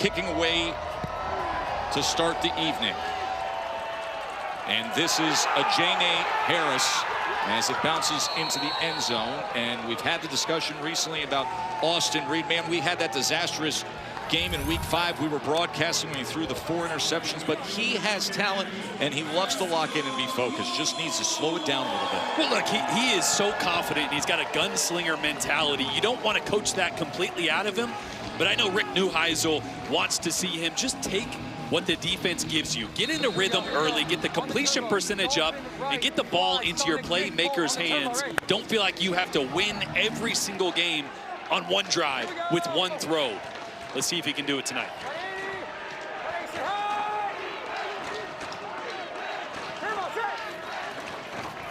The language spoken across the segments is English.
Kicking away to start the evening. And this is a Jane Harris as it bounces into the end zone. And we've had the discussion recently about Austin Reed. Man, we had that disastrous game in Week 5. We were broadcasting when he threw the 4 interceptions, but he has talent and he loves to lock in and be focused. Just needs to slow it down a little bit. Well, look, he is so confident. He's got a gunslinger mentality. You don't want to coach that completely out of him, but I know Rick Neuheisel wants to see him just take what the defense gives you. Get into rhythm early, get the completion percentage up, and get the ball into your playmakers' hands. Don't feel like you have to win every single game on one drive with one throw. Let's see if he can do it tonight.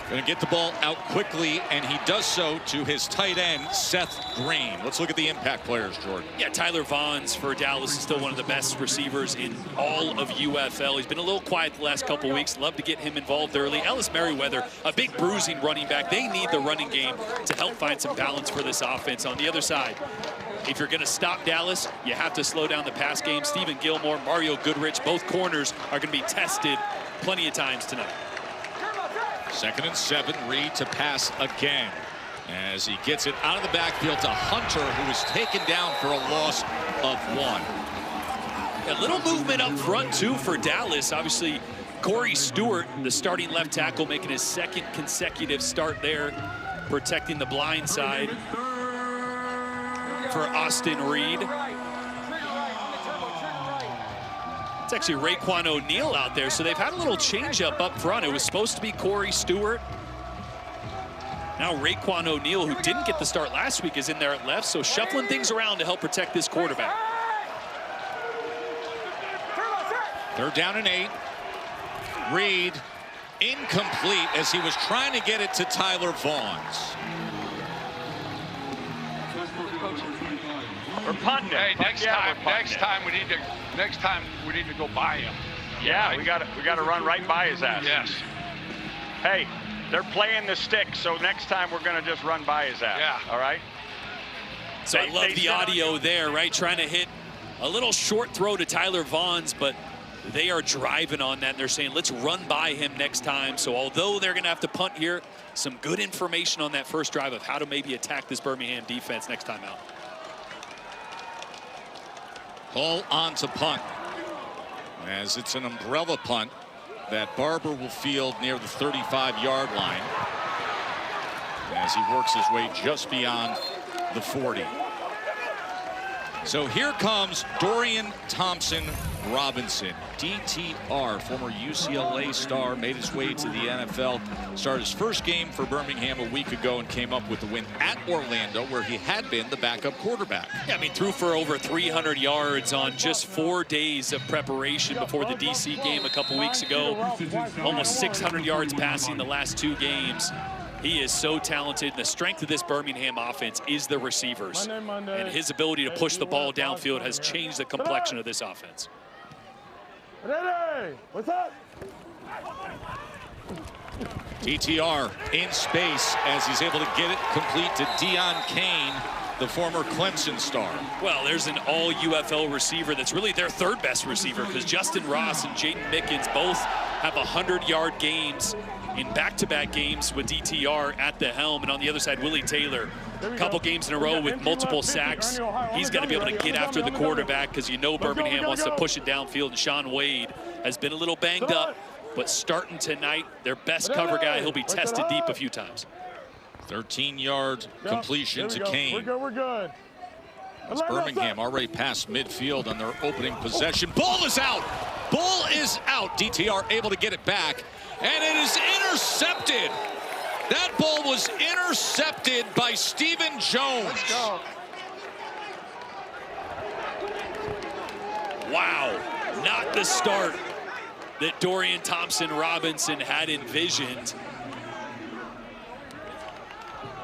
Going to get the ball out quickly, and he does so to his tight end, Seth Green. Let's look at the impact players, Jordan. Yeah, Tyler Vaughns for Dallas is still one of the best receivers in all of UFL. He's been a little quiet the last couple weeks. Love to get him involved early. Ellis Merriweather, a big bruising running back. They need the running game to help find some balance for this offense. On the other side, if you're going to stop Dallas, you have to slow down the pass game. Stephen Gilmore, Mario Goodrich, both corners are going to be tested plenty of times tonight. 2nd and 7, Reed to pass again as he gets it out of the backfield to Hunter, who is taken down for a loss of 1. A little movement up front, too, for Dallas. Obviously, Corey Stewart, the starting left tackle, making his 2nd consecutive start there, protecting the blind side for Austin Reed. It's actually Raekwon O'Neal out there, so they've had a little change-up up front. It was supposed to be Corey Stewart. Now Raekwon O'Neal, who didn't get the start last week, is in there at left, so shuffling things around to help protect this quarterback. 3rd down and 8. Reed incomplete as he was trying to get it to Tyler Vaughns. We're punting it. Hey, next time we need to go by him. Yeah, we got to run right by his ass. Yes. Hey, they're playing the stick, so next time we're going to just run by his ass. Yeah. All right. So I love the audio there, right? Trying to hit a little short throw to Tyler Vaughns, but they are driving on that. And they're saying, let's run by him next time. So although they're going to have to punt here, some good information on that first drive of how to maybe attack this Birmingham defense next time out. Ball on to punt, as it's an umbrella punt that Barber will field near the 35-yard line as he works his way just beyond the 40. So here comes Dorian Thompson-Robinson, DTR, former UCLA star, made his way to the NFL, started his first game for Birmingham a week ago and came up with the win at Orlando, where he had been the backup quarterback. Yeah, I mean, threw for over 300 yards on just 4 days of preparation before the DC game a couple weeks ago. Almost 600 yards passing the last 2 games. He is so talented. The strength of this Birmingham offense is the receivers. And his ability to push the ball downfield has changed the complexion of this offense. What's up? DTR in space as he's able to get it complete to Deion Kane, the former Clemson star. Well, there's an all UFL receiver that's really their 3rd best receiver, because Justin Ross and Jaden Mickens both have 100-yard games in back-to-back games with DTR at the helm. And on the other side, Willie Taylor, a couple games in a row with multiple sacks. He's got to be able to get after the quarterback, because you know Birmingham wants to push it downfield. And Sean Wade has been a little banged up, but starting tonight, their best cover guy, he'll be tested deep a few times. 13-yard completion to Kane. We're good. As Birmingham already passed midfield on their opening possession. Ball is out. Ball is out. DTR able to get it back, and it is intercepted. That ball was intercepted by Stephen Jones. Let's go. Wow, not the start that Dorian Thompson-Robinson had envisioned.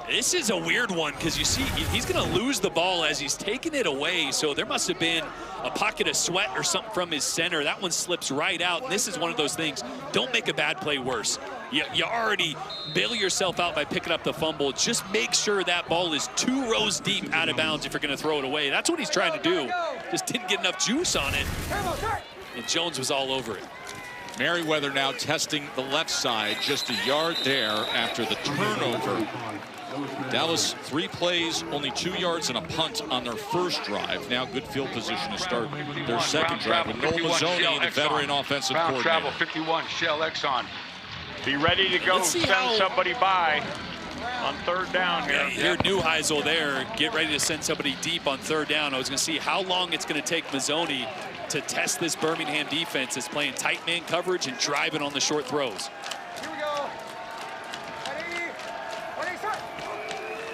This is a weird one because you see he's going to lose the ball as he's taking it away. So there must have been a pocket of sweat or something from his center. That one slips right out. And this is one of those things. Don't make a bad play worse. You already bail yourself out by picking up the fumble. Just make sure that ball is 2 rows deep out of bounds if you're going to throw it away. That's what he's trying to do. Just didn't get enough juice on it. And Jones was all over it. Merriweather now testing the left side, just a yard there after the turnover. Dallas 3 plays, only 2 yards and a punt on their first drive. Now good field position to start their second drive. With Noel Mazzoni, the veteran offensive coordinator. Travel 51, Shell Exxon. Be ready to go, send somebody by on 3rd down here. Here, Neuheisel there, get ready to send somebody deep on 3rd down. I was going to see how long it's going to take Mazzoni to test this Birmingham defense that's playing tight man coverage and driving on the short throws. Here we go. Ready, start.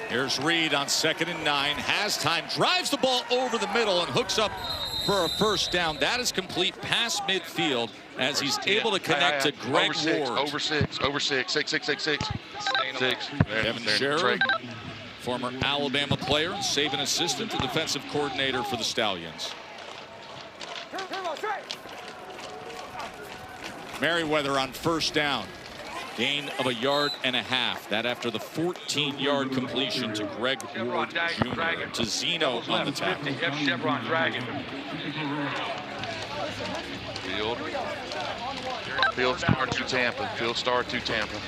Here's Reed on 2nd and 9, has time, drives the ball over the middle and hooks up for a first down. That is complete past midfield as he's able to connect to Greg Ward. Over six, 6. Kevin Scherer, former Alabama player, Saban assistant to defensive coordinator for the Stallions. Merriweather on 1st down. Gain of a yard and a half. That after the 14-yard completion to Greg Ward Jr. to Zeno on the tackle. Chevron Dragon. Field star to Tampa. Field star to Tampa.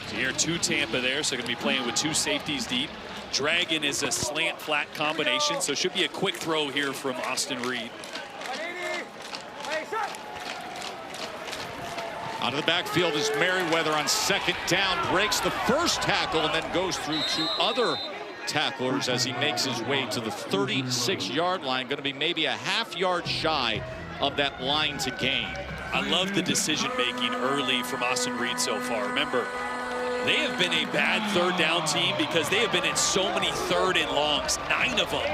So here 2 Tampa there, so going to be playing with 2 safeties deep. Dragon is a slant flat combination, so it should be a quick throw here from Austin Reed. Out of the backfield is Merriweather on 2nd down, breaks the first tackle and then goes through 2 other tacklers as he makes his way to the 36-yard line. Going to be maybe a half yard shy of that line to gain. I love the decision making early from Austin Reed so far. Remember, they have been a bad 3rd down team because they have been in so many 3rd and longs, 9 of them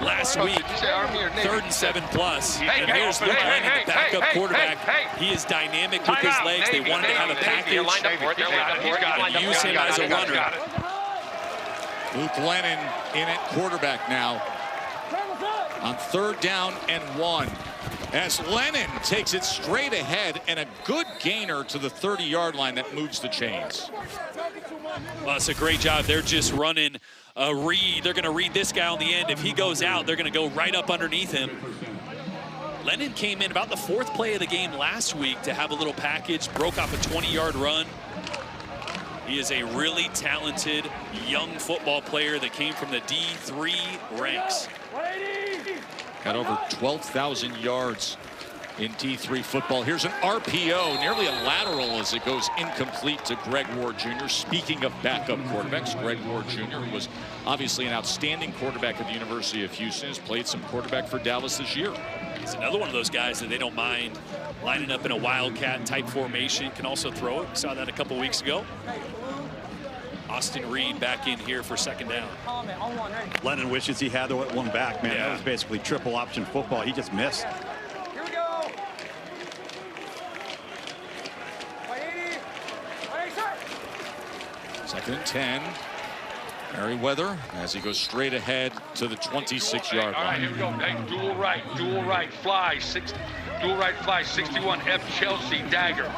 last week. 3rd and 7 plus. And here's Luke Lennon, the backup quarterback. He is dynamic with his legs. They wanted to have a package and use him as a runner. Luke Lennon in at quarterback now on 3rd down and 1. As Lennon takes it straight ahead and a good gainer to the 30-yard line that moves the chains. Well, it's a great job. They're just running a read. They're going to read this guy on the end. If he goes out, they're going to go right up underneath him. Lennon came in about the 4th play of the game last week to have a little package, broke off a 20-yard run. He is a really talented young football player that came from the D3 ranks. Got over 12,000 yards in D3 football. Here's an RPO, nearly a lateral as it goes incomplete to Greg Ward Jr. Speaking of backup quarterbacks, Greg Ward Jr., who was obviously an outstanding quarterback at the University of Houston, has played some quarterback for Dallas this year. He's another one of those guys that they don't mind lining up in a wildcat type formation, can also throw it. We saw that a couple weeks ago. Austin Reed back in here for 2nd down. Lennon wishes he had the one back, man. Yeah. That was basically triple option football. He just missed. Here we go. 2nd and 10. Merriweather as he goes straight ahead to the 26-yard line. All right, here we go. Hey, dual right, fly, dual right fly, 61, F Chelsea, dagger.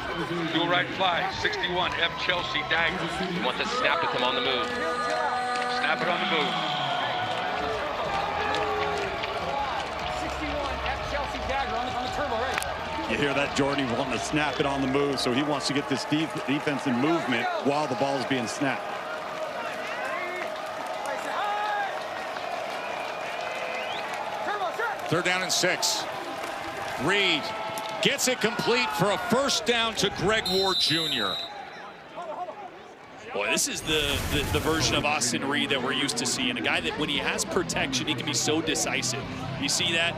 Dual right fly, 61, F Chelsea, dagger. You want the snap to come on the move. Snap it on the move. 61, F Chelsea dagger on the turbo, right? You hear that, Jordan? He wanting to snap it on the move, so he wants to get this defense in movement while the ball is being snapped. 3rd down and 6. Reed gets it complete for a 1st down to Greg Ward Jr. Boy, this is the version of Austin Reed that we're used to seeing. A guy that when he has protection, he can be so decisive. You see that?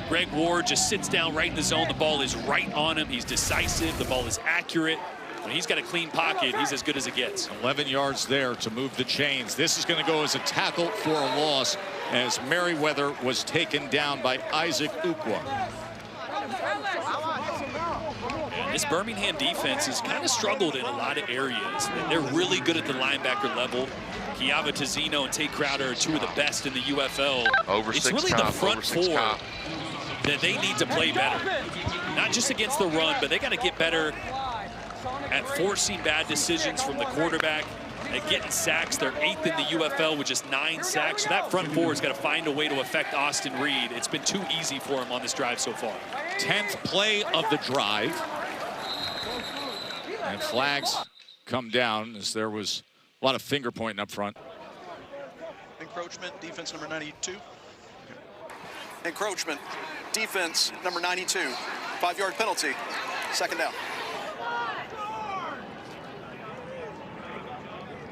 Greg Ward just sits down right in the zone. The ball is right on him. He's decisive. The ball is accurate. When he's got a clean pocket, he's as good as it gets. 11 yards there to move the chains. This is going to go as a tackle for a loss as Merriweather was taken down by Isaac Ukwa. And This Birmingham defense has kind of struggled in a lot of areas. They're really good at the linebacker level. Kiava Tizino and Tay Crowder are two of the best in the UFL. It's really the front four that they need to play better. Not just against the run, but they got to get better at forcing bad decisions from the quarterback, at getting sacks. They're 8th in the UFL with just 9 sacks. So that front four has got to find a way to affect Austin Reed. It's been too easy for him on this drive so far. 10th play of the drive. And flags come down as there was a lot of finger pointing up front. Encroachment, defense number 92. Encroachment, defense number 92. 5-yard penalty, 2nd down.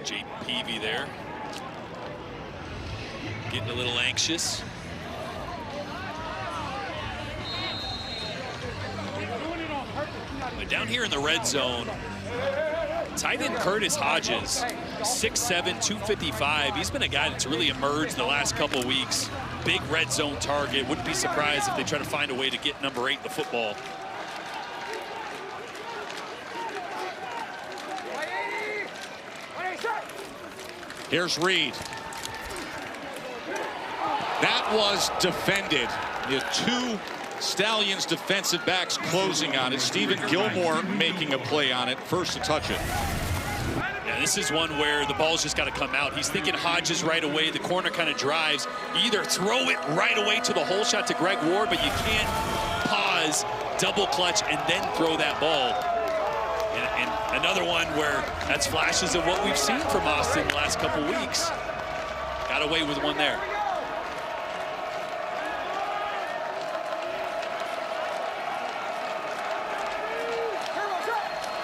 Jaden Peavy there, getting a little anxious. But down here in the red zone, tight end Curtis Hodges, 6'7", 255. He's been a guy that's really emerged the last couple weeks. Big red zone target. Wouldn't be surprised if they try to find a way to get number 8 the football. Here's Reed. That was defended. The 2 Stallions defensive backs closing on it. Stephen Gilmore making a play on it. First to touch it. Yeah, this is one where the ball's just got to come out. He's thinking Hodges right away. The corner kind of drives. You either throw it right away to the hole shot to Greg Ward, but you can't pause, double clutch, and then throw that ball. And another one where that's flashes of what we've seen from Austin the last couple weeks. Got away with one there.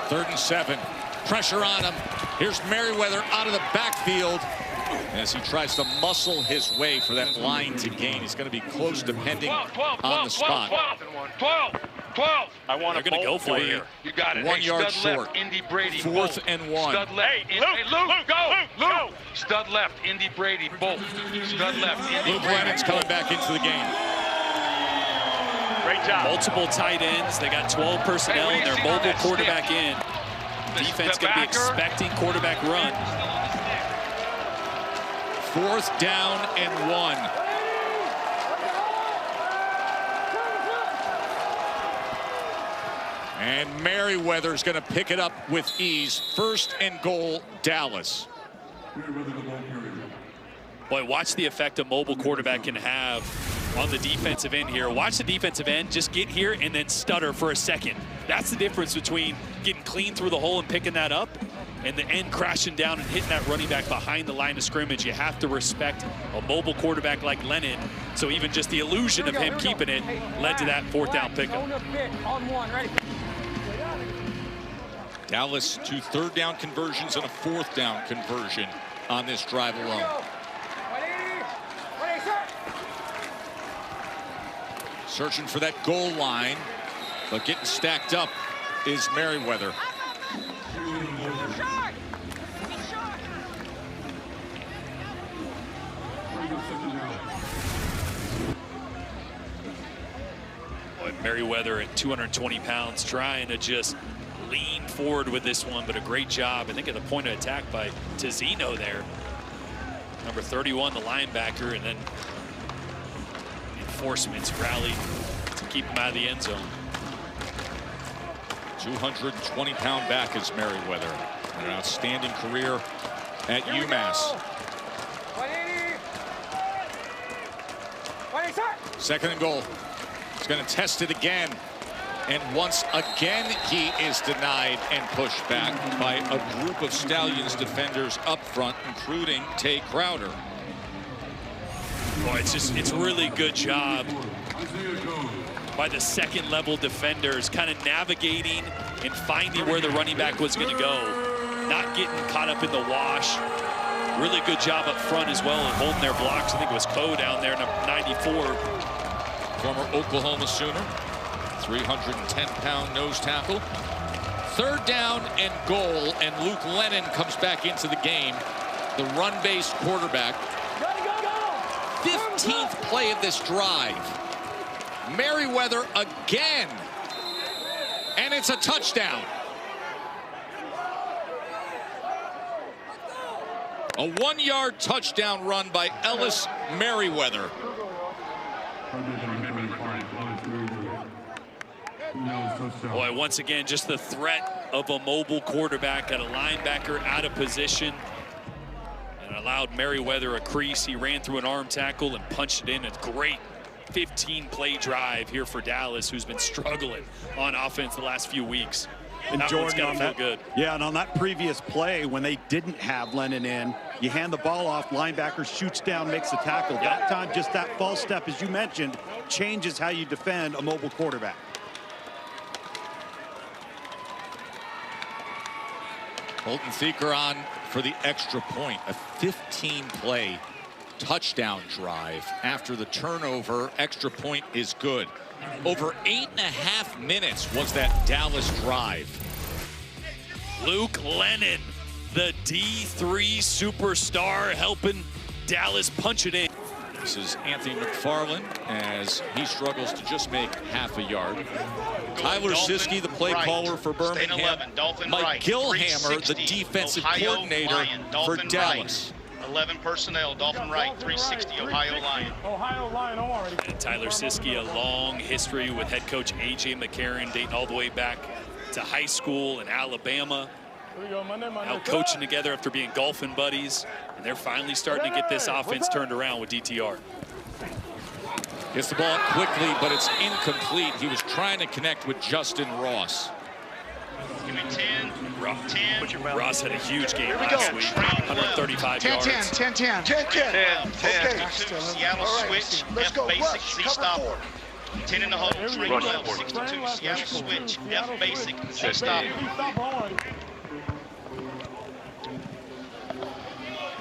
Third and 7. Pressure on him. Here's Merriweather out of the backfield as he tries to muscle his way for that line to gain. He's going to be close depending on the spot. 12. I want to go for you. You got it. 1 yard stud short. Left, Indy Brady. 4th and 1. Stud left. Hey, Luke, go. Stud left, Indy Brady. Both. Stud left, Indy Luke Brady. Lennon's coming back into the game. Great job. Multiple tight ends. They got 12 personnel and their mobile quarterback in. Defense going to be expecting quarterback run. 4th down and 1. And Merriweather's going to pick it up with ease. 1st and goal, Dallas. Boy, watch the effect a mobile quarterback can have on the defensive end here. Watch the defensive end just get here and then stutter for a second. That's the difference between getting clean through the hole and picking that up and the end crashing down and hitting that running back behind the line of scrimmage. You have to respect a mobile quarterback like Lennon. So even just the illusion of him keeping it led to that 4th down pickup. Dallas 2 3rd down conversions and a 4th down conversion on this drive alone. Searching for that goal line, but getting stacked up is Merriweather. Boy, Merriweather at 220 pounds trying to just lean forward with this one, but a great job, I think, at the point of attack by Tizino there. Number 31, the linebacker, and then enforcements rallied to keep him out of the end zone. 220-pound back is Merriweather. An outstanding career at UMass. 2nd and goal. He's going to test it again. And once again, he is denied and pushed back by a group of Stallions defenders up front, including Tay Crowder. Boy, it's really good job by the 2nd level defenders, kind of navigating and finding where the running back was going to go, not getting caught up in the wash. Really good job up front as well and holding their blocks. I think it was Coe down there, number 94. Former Oklahoma Sooner. 310-pound nose tackle. 3rd down and goal, and Luke Lennon comes back into the game. The run-based quarterback. 15th play of this drive. Merriweather again And it's a touchdown. A 1-yard touchdown run by Ellis Merriweather. Boy, once again, just the threat of a mobile quarterback at a linebacker out of position. And allowed Merriweather a crease. He ran through an arm tackle and punched it in. A great 15-play drive here for Dallas, who's been struggling on offense the last few weeks. And that Jordan, one's gotta feel good. Yeah, and on that previous play, when they didn't have Lennon in, you hand the ball off, linebacker shoots down, makes a tackle. That time, just that false step, as you mentioned, changes how you defend a mobile quarterback. Colton Thieker on for the extra point. A 15-play touchdown drive. After the turnover, extra point is good. Over 8.5 minutes was that Dallas drive. Luke Lennon, the D3 superstar, helping Dallas punch it in. This is Anthony McFarland as he struggles to just make half a yard. Tyler Siskey, the play caller for Birmingham. Mike Gilhammer, the defensive coordinator for Dallas. 11 personnel, Dolphin right, 360, Ohio Lion. Ohio Lion already. And Tyler Siskey, a long history with head coach A.J. McCarron, dating all the way back to high school in Alabama. Now coaching together after being golfing buddies. And they're finally starting to get this offense turned around with DTR. Gets the ball quickly, but it's incomplete. He was trying to connect with Justin Ross. Give me 10. 10. Ross had a huge game last week. 135 yards. 10. Okay. Seattle switch. F basic. Z stopper. 10 in the hole. Trey 12. 62. Seattle switch. F basic. Z stopper.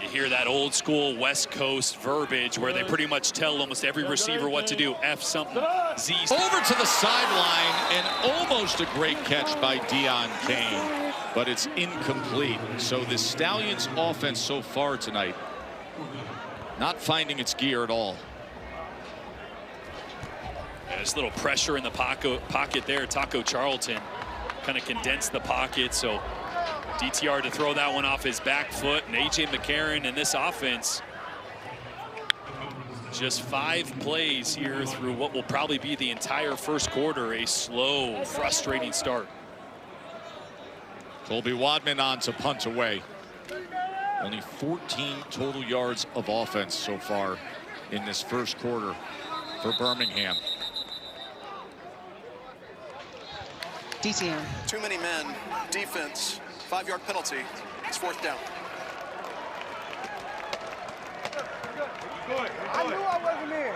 You hear that old school West Coast verbiage where they pretty much tell almost every receiver what to do. F something. Z. Over to the sideline, and almost a great catch by Deion Kane, but it's incomplete. So the Stallions offense so far tonight, not finding its gear at all. Yeah, there's a little pressure in the pocket there. Taco Charlton kind of condensed the pocket, so DTR to throw that one off his back foot. And A.J. McCarron in this offense, just 5 plays here through what will probably be the entire first quarter. A slow, frustrating start. Colby Wadman on to punt away. Only 14 total yards of offense so far in this first quarter for Birmingham. DTM. Too many men. Defense. 5-yard penalty. It's 4th down. I knew I wasn't in.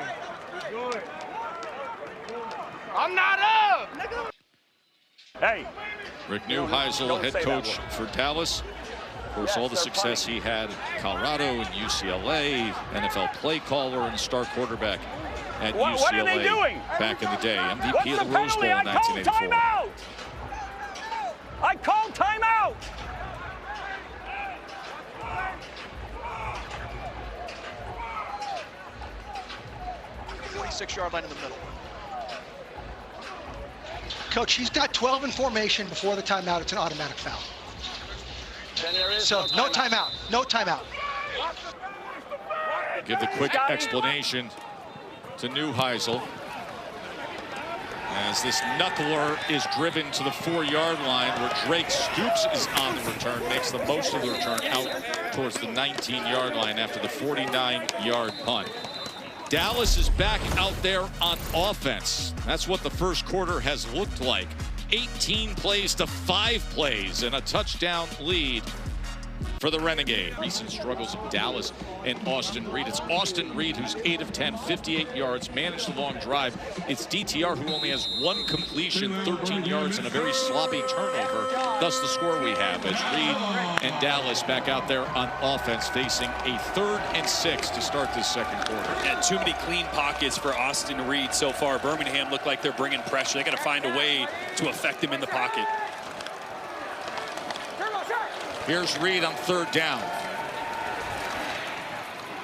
Good. I'm not up, nigga. Hey. Rick Neuheisel, head coach for Dallas. Of course, all the success he had at Colorado and UCLA, NFL play caller and star quarterback at UCLA what are they doing? Back in the day. MVP of the Rose Bowl in 1984. I called timeout. 46-yard line in the middle. Coach, he's got 12 in formation before the timeout. It's an automatic foul. So no timeout. No timeout. Give the quick explanation to Neuheisel as this knuckler is driven to the 4-yard line where Drake Stoops is on the return, makes the most of the return out towards the 19-yard line after the 49-yard punt. Dallas is back out there on offense. That's what the first quarter has looked like. 18 plays to 5 plays and a touchdown lead for the Renegade. Recent struggles of Dallas and Austin Reed. It's Austin Reed who's 8 of 10, 58 yards, managed a long drive. It's DTR who only has 1 completion, 13 yards, and a very sloppy turnover. Thus the score we have as Reed and Dallas back out there on offense facing a 3rd and 6 to start this second quarter. And too many clean pockets for Austin Reed so far. Birmingham look like they're bringing pressure. They got to find a way to affect him in the pocket. Here's Reed on 3rd down.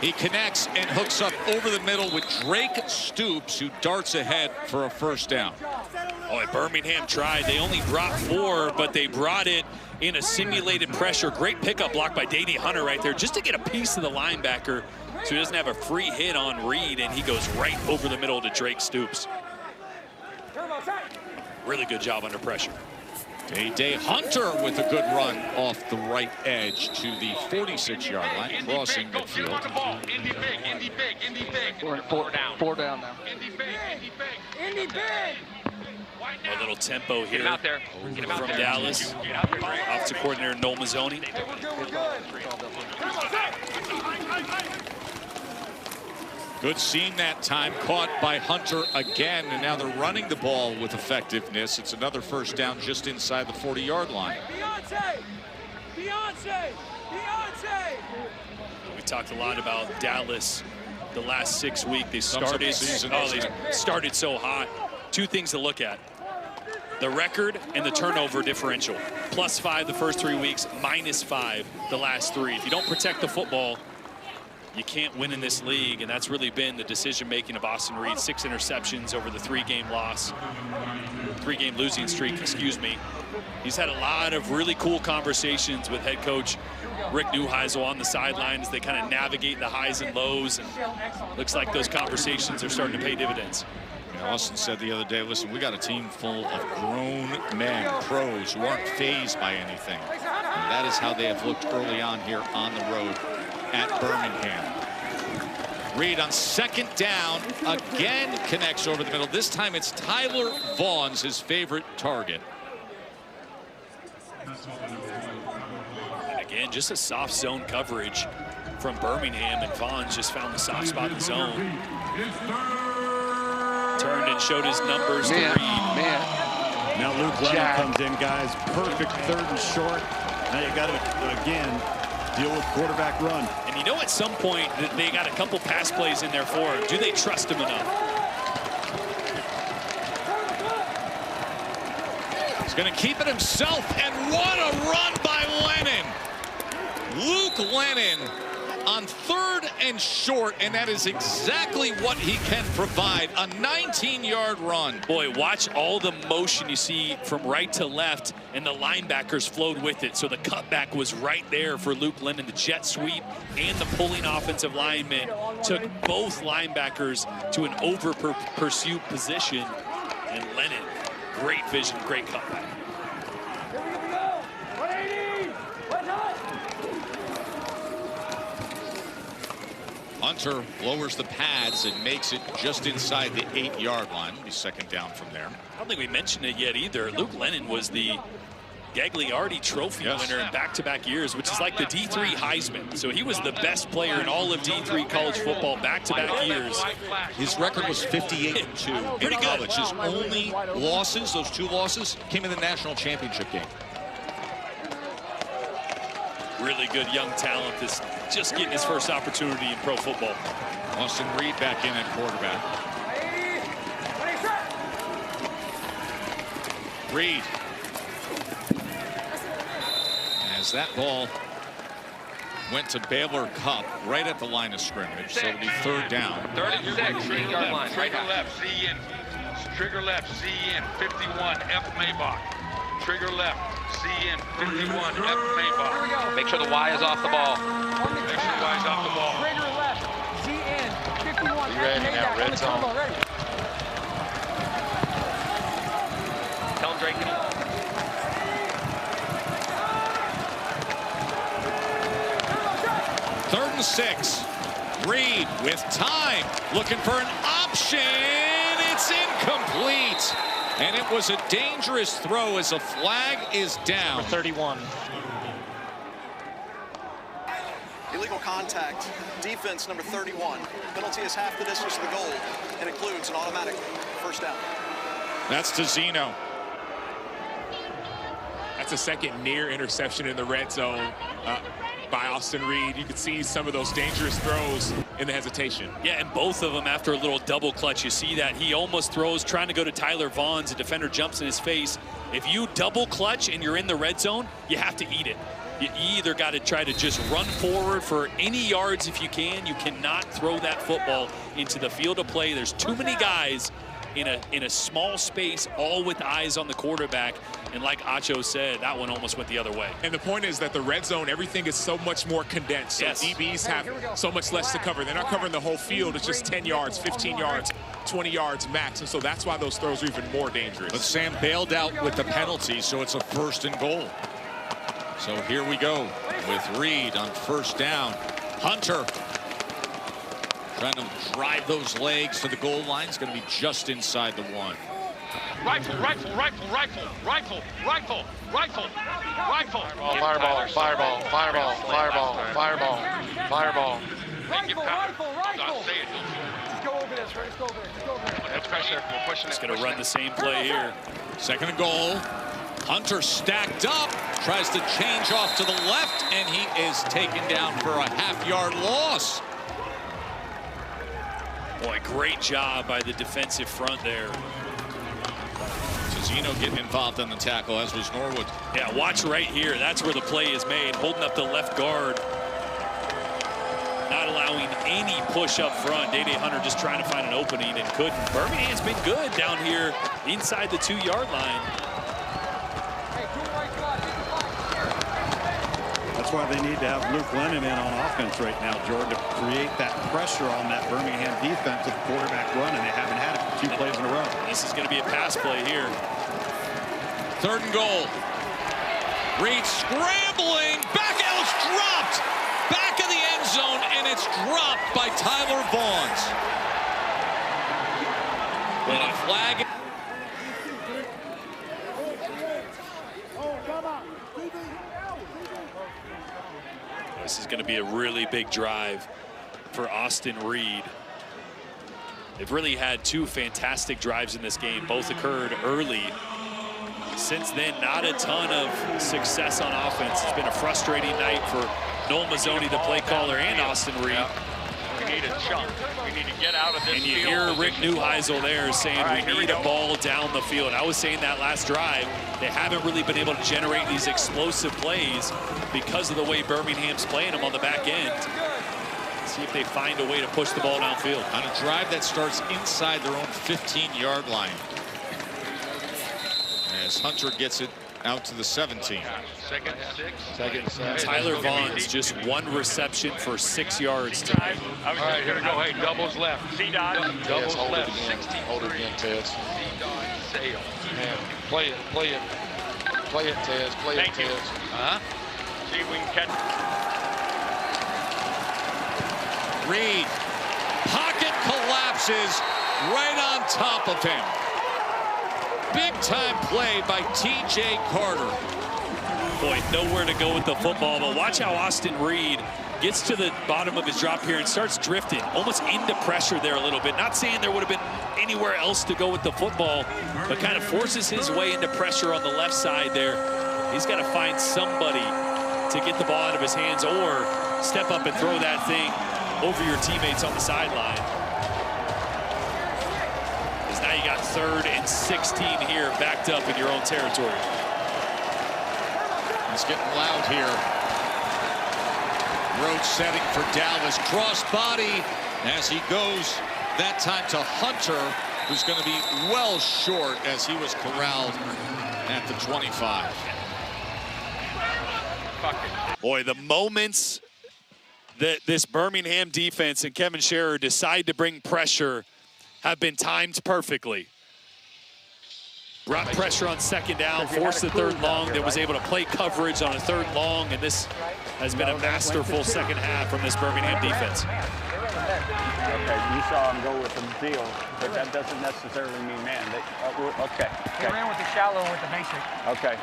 He connects and hooks up over the middle with Drake Stoops, who darts ahead for a 1st down. Oh, and Birmingham tried. They only brought 4, but they brought it in a simulated pressure. Great pickup block by Dady Hunter right there, just to get a piece of the linebacker so he doesn't have a free hit on Reed, and he goes right over the middle to Drake Stoops. Really good job under pressure. Dady Hunter with a good run off the right edge to the 46-yard line, crossing midfield. Four down now. Indy big. A little tempo here Get him out there. Get him out from there. Dallas. Offensive coordinator Noel Mazzoni. Good seeing that time, caught by Hunter again, and now they're running the ball with effectiveness. It's another first down just inside the 40-yard line. Beyonce. We talked a lot about Dallas the last 6 weeks. They started, the season, they started so hot. 2 things to look at: the record and the turnover differential. +5 the first 3 weeks, -5 the last 3. If you don't protect the football, you can't win in this league, and that's really been the decision-making of Austin Reed. 6 interceptions over the 3-game losing streak, excuse me. He's had a lot of really cool conversations with head coach Rick Neuheisel on the sidelines. They kind of navigate the highs and lows, and looks like those conversations are starting to pay dividends. You know, Austin said the other day, listen, we got a team full of grown men, pros, who aren't fazed by anything. And that is how they have looked early on here on the road at Birmingham. Reed on second down, again connects over the middle. This time it's Tyler Vaughn's, his favorite target. And again, just a soft zone coverage from Birmingham, and Vaughn's just found the soft spot in the zone. Turned and showed his numbers to Reed. Now Luke Lennon comes in, guys. Perfect 3rd and short. Now you got to, again, deal with quarterback run. And you know, at some point, they got a couple pass plays in there for him. Do they trust him enough? He's going to keep it himself, and what a run by Lennon. Luke Lennon on 3rd and short, and that is exactly what he can provide, a 19-yard run. Boy, watch all the motion you see from right to left, and the linebackers flowed with it. So the cutback was right there for Luke Lennon. The jet sweep and the pulling offensive lineman took both linebackers to an over-pursuit position, and Lennon, great vision, great cutback. Hunter lowers the pads and makes it just inside the 8-yard line. It'll be second down from there. I don't think we mentioned it yet either. Luke Lennon was the Gagliardi Trophy winner in back-to-back years, which is like the D3 Heisman. So he was the best player in all of D3 college football back-to-back years. His record was 58-2 in college. His only losses, those 2 losses, came in the national championship game. Really good young talent that's just getting his first opportunity in pro football. Austin Reed back in at quarterback. Reed. As that ball went to Baylor Cup right at the line of scrimmage, so it'll be 3rd down. 3rd and 6, 8-yard line. Trigger left, C in. Trigger left, C in. 51, F Maybach. Trigger left, C in. 51, F Maybach. Make sure the Y is off the ball. Make sure the Y is off the ball. Trigger left. Z in. 51. Be ready now, red zone. Tell him, Drake. 3rd and 6. Reed with time, looking for an option. It's incomplete. And it was a dangerous throw as a flag is down. Number 31. Illegal contact. Defense number 31. Penalty is half the distance to the goal and includes an automatic first down. That's to Zeno. That's a second near interception in the red zone by Austin Reed. You could see some of those dangerous throws in the hesitation. Yeah, and both of them after a little double clutch. You see that he almost throws trying to go to Tyler Vaughn's. A defender jumps in his face. If you double clutch and you're in the red zone, you have to eat it. You either got to try to just run forward for any yards if you can. You cannot throw that football into the field of play. There's too many guys in a small space, all with eyes on the quarterback. And like Acho said, that one almost went the other way. And the point is that the red zone, everything is so much more condensed. So Yes. DBs have so much less to cover. They're not covering the whole field. It's just 10 yards, 15 yards, 20 yards max. And so that's why those throws are even more dangerous. But Sam bailed out with the penalty, so it's a 1st and goal. So here we go with Reed on 1st down. Hunter trying to drive those legs to the goal line. It's going to be just inside the 1. Rifle, rifle, rifle, rifle, rifle, rifle, rifle, rifle. Fireball, fireball, fireball, fireball, fireball, fireball. Rifle. Just go over this, right? Just go over there. Just go over there. That's pressure. We're pushing it. Just going to run the same play here. 2nd and goal. Hunter stacked up, tries to change off to the left, and he is taken down for a half-yard loss. Boy, great job by the defensive front there. Zeno getting involved in the tackle, as was Norwood. Yeah, watch right here. That's where the play is made. Holding up the left guard. Not allowing any push up front. Day Hunter just trying to find an opening and couldn't. Birmingham's been good down here inside the 2-yard line. That's why they need to have Luke Lennon in on offense right now, Jordan, to create that pressure on that Birmingham defense with the quarterback run, and they haven't had it for 2 plays in a row. This is going to be a pass play here. 3rd and goal. Reed scrambling. Back, it was dropped. Back of the end zone, and it's dropped by Tyler Vaughns. With a flag. This is going to be a really big drive for Austin Reed. They've really had 2 fantastic drives in this game. Both occurred early. Since then, not a ton of success on offense. It's been a frustrating night for Noel Mazzoni, the play caller, and Austin Reed. We need a chunk. We need to get out of this And you field hear Rick position. Neuheisel there saying we need a ball down the field. I was saying that last drive. They haven't really been able to generate these explosive plays because of the way Birmingham's playing them on the back end. See if they find a way to push the ball downfield. On a drive that starts inside their own 15-yard line. As Hunter gets it out to the 17. Second. Tyler Vaughns just 1 reception for 6 yards tonight. All right, here we go. Hey, doubles left. C-Dot. Doubles Hold left. it again. 63. Hold it again, Tez. Sale. Man, play it, play it. Play it, Tez. Play it, Thank you. Tez. See if we can catch. Reed. Pocket collapses right on top of him. Big time play by T.J. Carter. Boy, nowhere to go with the football, but watch how Austin Reed gets to the bottom of his drop here and starts drifting, almost into pressure there a little bit. Not saying there would have been anywhere else to go with the football, but kind of forces his way into pressure on the left side there. He's got to find somebody to get the ball out of his hands or step up and throw that thing over your teammates on the sideline. Because now you got 3rd and 16 here, backed up in your own territory. It's getting loud here. Road setting for Dallas. Cross body as he goes that time to Hunter, who's going to be well short as he was corralled at the 25. Boy, the moments that this Birmingham defense and Kevin Scherer decide to bring pressure have been timed perfectly. Brought pressure on 2nd down, forced the 3rd long, that was able to play coverage on a 3rd long, and this has been a masterful 2nd half from this Birmingham defense. Okay, you saw him go with the deal, but that doesn't necessarily mean man. Okay. They ran with the shallow and with the basic. Okay.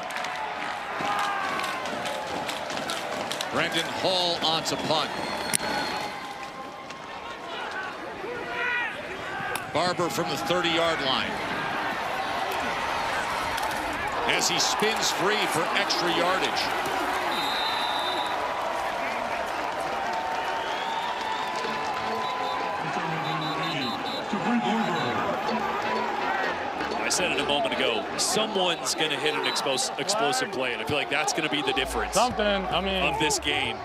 Brendan Hall onto punt. Barber from the 30-yard line. As he spins free for extra yardage. I said it a moment ago, someone's going to hit an explosive play, and I feel like that's going to be the difference of this game.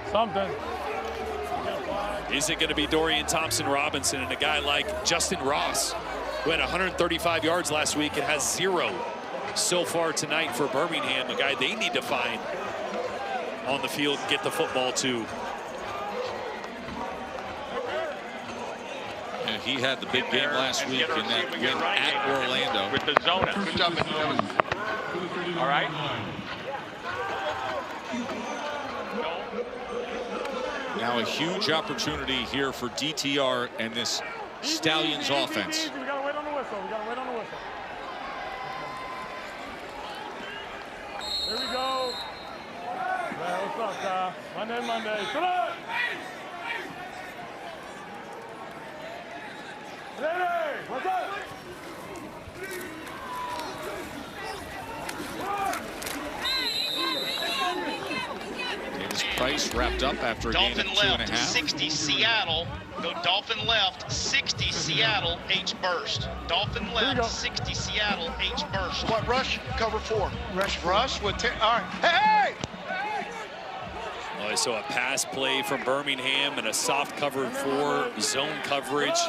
Is it going to be Dorian Thompson-Robinson and a guy like Justin Ross? who had 135 yards last week and has 0 so far tonight for Birmingham, a guy they need to find on the field and get the football to. And he had the big game last week in that win at Orlando. With the zona. Good job, man. All right. Now a huge opportunity here for DTR and this Stallions offense. We gotta wait on the whistle. We gotta wait on the whistle. Here we go. Man, what's up, Kyle? Monday. Come on! Ready! What's up? Davis Price wrapped up after a gain of 2.5. Dolphin left, 60 Seattle. Go Dolphin left, 60 Seattle, H burst. Dolphin left, 60 Seattle, H burst. What, rush? Cover 4. Rush with 10. All right. Hey! So a pass play from Birmingham and a soft cover 4 zone coverage.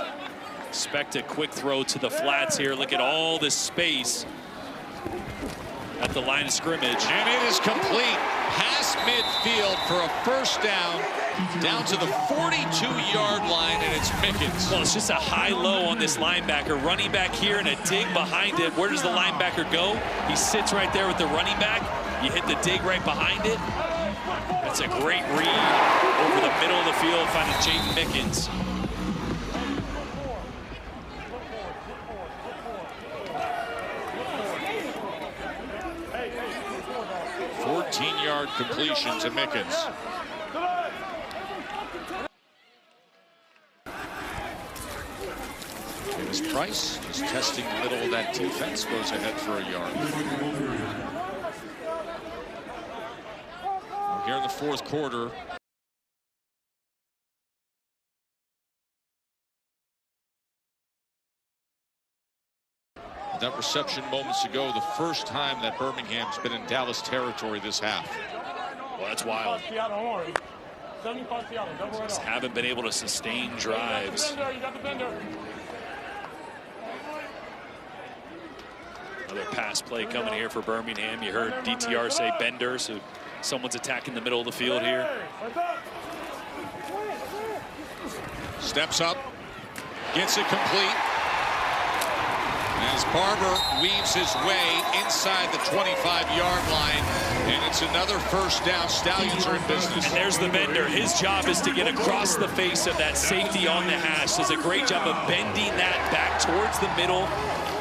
Expect a quick throw to the flats here. Look at all this space at the line of scrimmage. And it is complete past midfield for a first down to the 42-yard line, and it's Mickens. Well, it's just a high-low on this linebacker. Running back here and a dig behind it. Where does the linebacker go? He sits right there with the running back. You hit the dig right behind it. That's a great read over the middle of the field, finding Jaden Mickens. 14-yard completion to Mickens. Davis Price is testing the middle of that defense, goes ahead for a yard. We're here in the fourth quarter. That reception moments ago, the first time that Birmingham's been in Dallas territory this half. Well, that's wild. Just haven't been able to sustain drives. Another pass play coming here for Birmingham. You heard DTR say Bender, so someone's attacking the middle of the field here. Steps up, gets it complete. As Barber weaves his way inside the 25-yard line, and it's another first down. Stallions are in business. And there's the Bender. His job is to get across the face of that safety on the hash. Does a great job of bending that back towards the middle.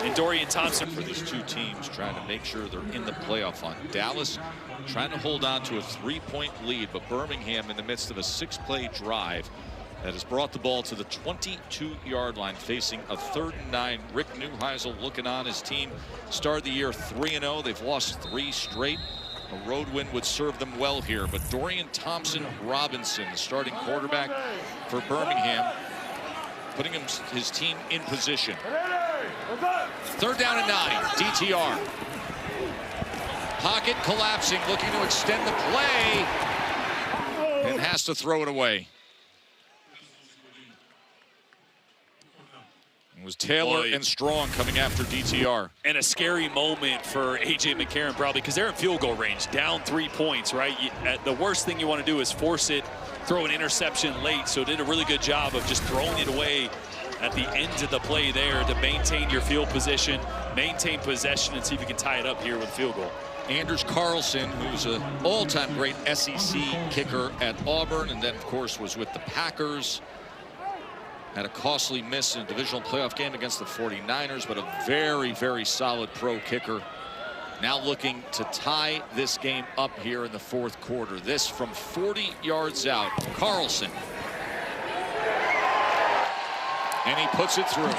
And Dorian Thompson. For these two teams trying to make sure they're in the playoff hunt. Dallas trying to hold on to a 3-point lead, but Birmingham in the midst of a 6-play drive that has brought the ball to the 22-yard line, facing a 3rd and 9. Rick Neuheisel looking on. His team started the year 3-0. They've lost 3 straight. A road win would serve them well here, but Dorian Thompson-Robinson, the starting quarterback for Birmingham, putting his team in position. 3rd down and 9, DTR. Pocket collapsing, looking to extend the play, and has to throw it away. It was Taylor and Strong coming after DTR. And a scary moment for A.J. McCarron, probably, because they're in field goal range, down 3 points, right? The worst thing you want to do is force it, throw an interception late. So did a really good job of just throwing it away at the end of the play there to maintain your field position, maintain possession, and see if you can tie it up here with a field goal. Anders Carlson, who's an all-time great SEC kicker at Auburn, and then, of course, was with the Packers. Had a costly miss in a divisional playoff game against the 49ers, but a very, very solid pro kicker. Now looking to tie this game up here in the fourth quarter. This from 40 yards out. Carlson. And he puts it through.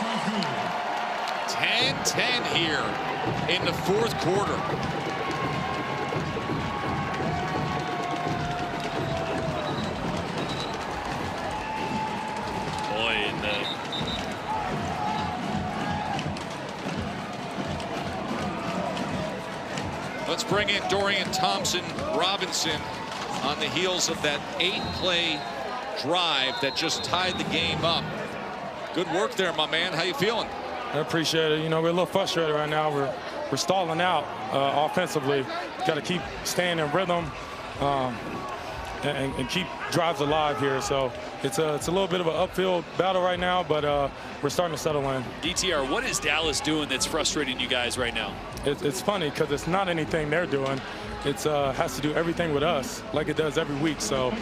10-10 here in the fourth quarter. Let's bring in Dorian Thompson-Robinson on the heels of that 8-play drive that just tied the game up. Good work there, my man. How you feeling? I appreciate it. You know, we're a little frustrated right now. We're stalling out offensively. Got to keep staying in rhythm and keep drives alive here. So it's a little bit of an upfield battle right now, but we're starting to settle in. DTR, what is Dallas doing that's frustrating you guys right now? It's funny because it's not anything they're doing. It has to do everything with us like it does every week. So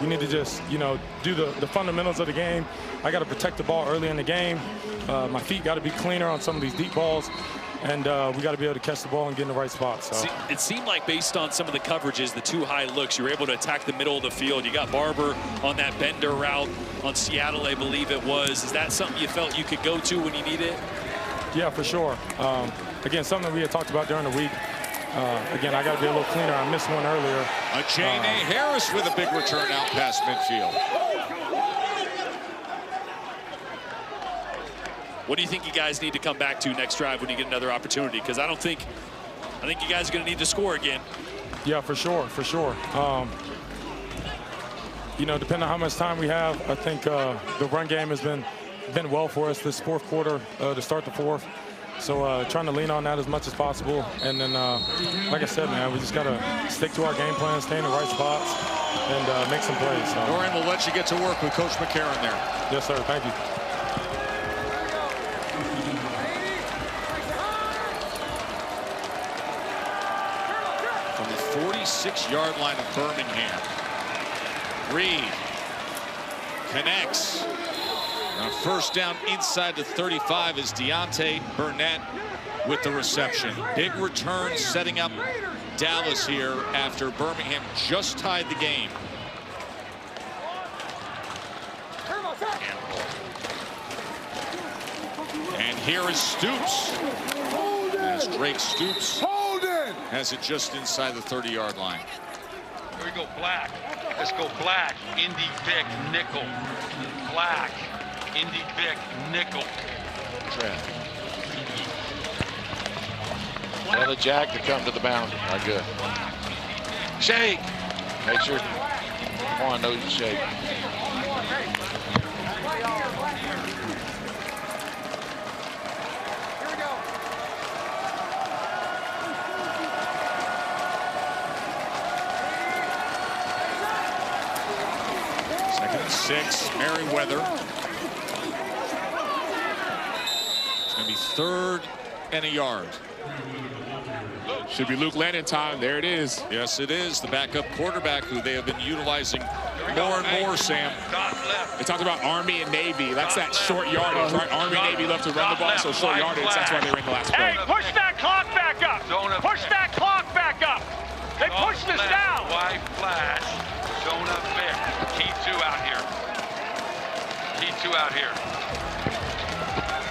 you need to just, you know, do the fundamentals of the game. I got to protect the ball early in the game. My feet got to be cleaner on some of these deep balls. And we got to be able to catch the ball and get in the right spot. So it seemed like based on some of the coverages, the two high looks, you were able to attack the middle of the field. You got Barber on that bender route on Seattle, I believe it was. Is that something you felt you could go to when you need it? Yeah, for sure. Again, something we had talked about during the week. Again, I got to be a little cleaner. I missed one earlier. Jane Harris with a big return out past midfield. What do you think you guys need to come back to next drive when you get another opportunity? Because I think you guys are going to need to score again. Yeah, for sure, for sure. You know, depending on how much time we have, I think the run game has been well for us this fourth quarter to start the fourth. So trying to lean on that as much as possible. And then, like I said, man, we just got to stick to our game plan, stay in the right spots, and make some plays. So. Dorian, we'll let you get to work with Coach McCarron there. Yes, sir. Thank you. From the 46-yard line of Birmingham, Reed connects. On a first down inside the 35 is Deontay Burnett with the reception. Big return setting up Dallas here after Birmingham just tied the game. And here is Stoops. As Drake Stoops has it just inside the 30-yard line. Here we go, Black. Let's go, Black. Indy Vic, nickel. Black. Indy Vic, nickel. Tell the jack to come to the boundary. Not good. Shake. Make sure Juan knows you shake. Second and 6, Merriweather. It's going to be 3rd and a yard. Should be Luke Lennon time. There it is. Yes, it is. The backup quarterback who they have been utilizing more and more, Sam. They talked about Army and Navy. That's that short yardage, right? Army, Navy love to run the ball, so short yardage. That's why they were in the last play. Hey, push that clock back up. Push that clock back up. They pushed us down. Wide flash. Zona Vic. T2 out here. T2 out here.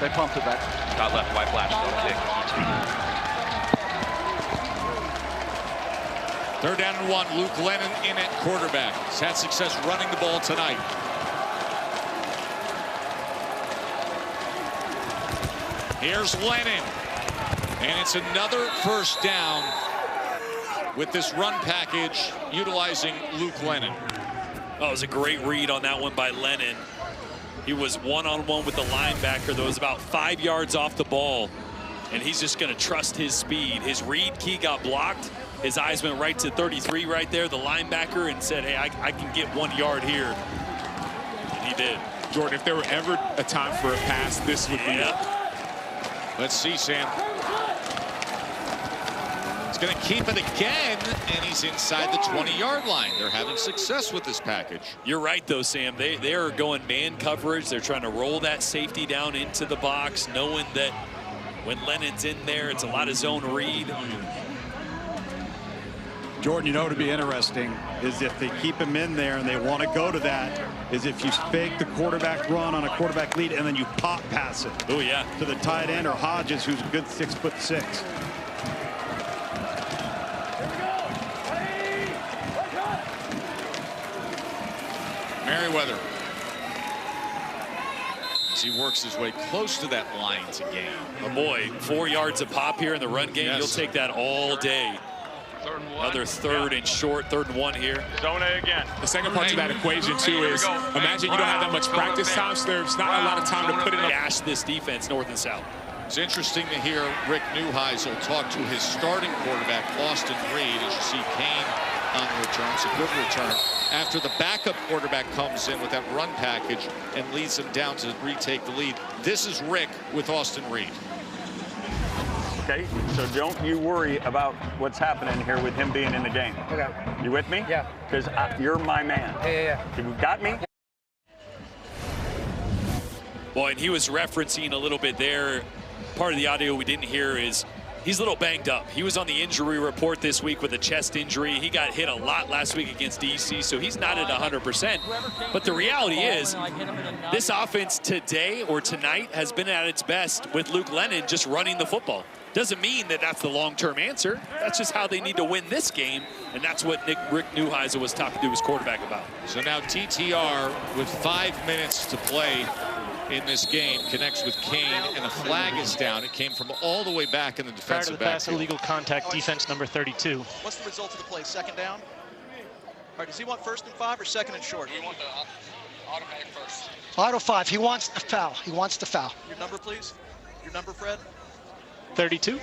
They pumped it back. Got left, wide flash. Zona Vic. T2. 3rd down and 1. Luke Lennon in at quarterback. He's had success running the ball tonight. Here's Lennon. And it's another first down with this run package utilizing Luke Lennon. Oh, it was a great read on that one by Lennon. He was one-on-one with the linebacker that was about 5 yards off the ball. And he's just going to trust his speed. His read key got blocked. His eyes went right to 33 right there, the linebacker, and said, hey, I can get 1 yard here. And he did. Jordan, if there were ever a time for a pass, this would be it. Let's see, Sam. He's going to keep it again, and he's inside the 20-yard line. They're having success with this package. You're right, though, Sam. They are going man coverage. They're trying to roll that safety down into the box, knowing that when Lennon's in there, it's a lot of zone read. Jordan, you know, to be interesting is if they keep him in there and they want to go to that, is if you fake the quarterback run on a quarterback lead and then you pop pass it. Oh, yeah. To the tight end or Hodges, who's a good 6'6". Merriweather. As he works his way close to that line to gain. Oh, boy, 4 yards a pop here in the run game. Yes. You'll take that all day. Another third and short, 3rd and 1 here. Zone A again. The second part to that equation, too, is imagine you don't have that much practice time, so there's not a lot of time to put it up. Gash this defense, north and south. It's interesting to hear Rick Neuheisel talk to his starting quarterback, Austin Reed, as you see Kane on the return. It's a good return. After the backup quarterback comes in with that run package and leads them down to retake the lead. This is Rick with Austin Reed. Okay, so don't you worry about what's happening here with him being in the game. Okay. You with me? Yeah. Because you're my man. Yeah. You got me? Well, and he was referencing a little bit there. Part of the audio we didn't hear is he's a little banged up. He was on the injury report this week with a chest injury. He got hit a lot last week against DC, so he's not at 100%. But the reality is, this offense today or tonight has been at its best with Luke Lennon just running the football. Doesn't mean that that's the long-term answer. That's just how they need to win this game, and that's what Rick Neuheisel was talking to his quarterback about. So now DTR with 5 minutes to play in this game connects with Kane, and a flag is down. It came from all the way back in the defensive backfield. Pass, illegal contact, defense number 32. What's the result of the play? 2nd down? All right, does he want 1st and 5 or 2nd and short? We want the automatic first. Auto 5, he wants the foul. He wants the foul. Your number, please. Your number, Fred? 32.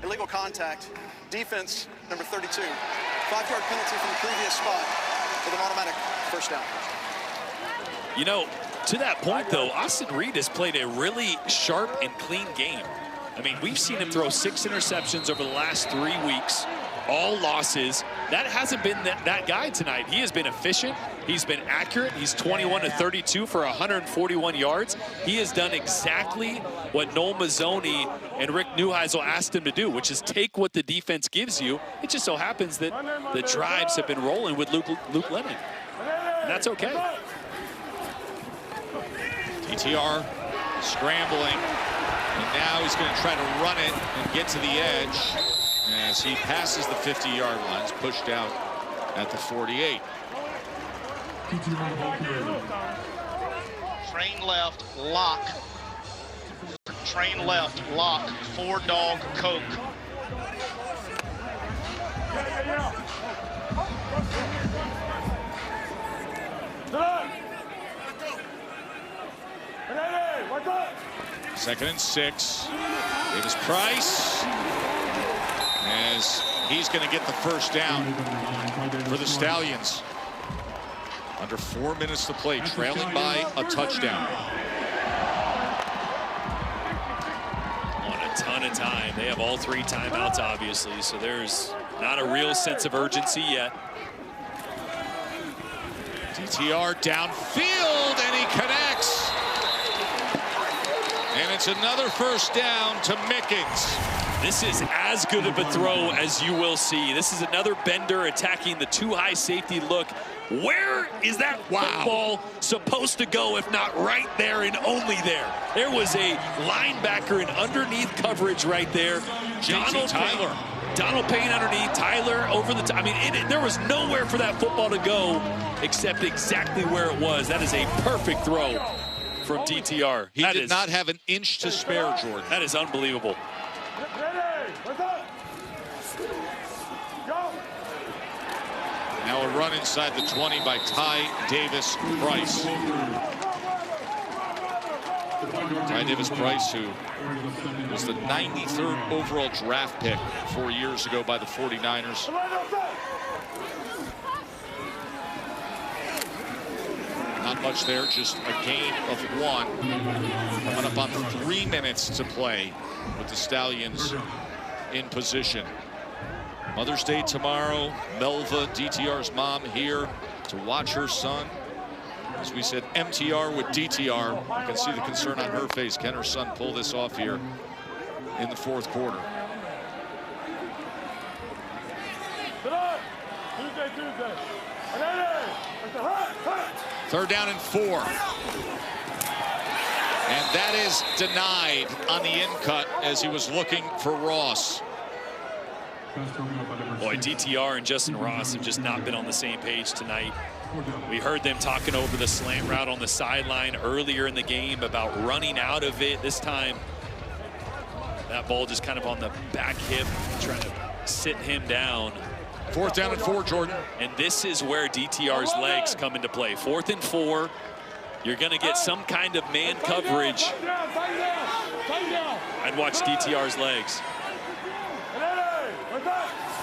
Illegal contact, defense number 32. 5-yard penalty from the previous spot with an automatic 1st down. You know, to that point, though, Austin Reed has played a really sharp and clean game. I mean, we've seen him throw 6 interceptions over the last 3 weeks, all losses. That hasn't been that guy tonight. He has been efficient. He's been accurate. He's 21 to 32 for 141 yards. He has done exactly what Noel Mazzoni and Rick Neuheisel asked him to do, which is take what the defense gives you. It just so happens that the drives have been rolling with Luke Lennon, and that's okay. DTR scrambling, and now he's going to try to run it and get to the edge as he passes the 50-yard line. He's pushed out at the 48. Train left, lock. Train left, lock. 4-dog Coke. Second and 6. Davis Price, as he's going to get the 1st down for the Stallions. Under 4 minutes to play, trailing by a touchdown. On a ton of time. They have all 3 timeouts, obviously, so there's not a real sense of urgency yet. DTR downfield, and he connects. And it's another 1st down to Mickens. This is as good of a throw as you will see. This is another bender attacking the too-high safety look. Where is that football supposed to go if not right there and only there? There was a linebacker in underneath coverage right there. Donald Payne underneath, Tyler over the top. I mean, there was nowhere for that football to go except exactly where it was. That is a perfect throw from DTR. He did not have an inch to spare, Jordan. That is unbelievable. Now a run inside the 20 by Ty Davis Price. Ty Davis Price, who was the 93rd overall draft pick 4 years ago by the 49ers. Not much there, just a gain of 1. Coming up on 3 minutes to play with the Stallions in position. Mother's Day tomorrow. Melva, DTR's mom, here to watch her son. As we said, MTR with DTR. You can see the concern on her face. Can her son pull this off here in the 4th quarter? Third down and 4. And that is denied on the in cut as he was looking for Ross. Boy, DTR and Justin Ross have just not been on the same page tonight. We heard them talking over the slant route on the sideline earlier in the game about running out of it. This time, that ball just kind of on the back hip, trying to sit him down. 4th down and 4, Jordan. And this is where DTR's legs come into play. 4th and 4. You're going to get some kind of man coverage. I'd watch DTR's legs.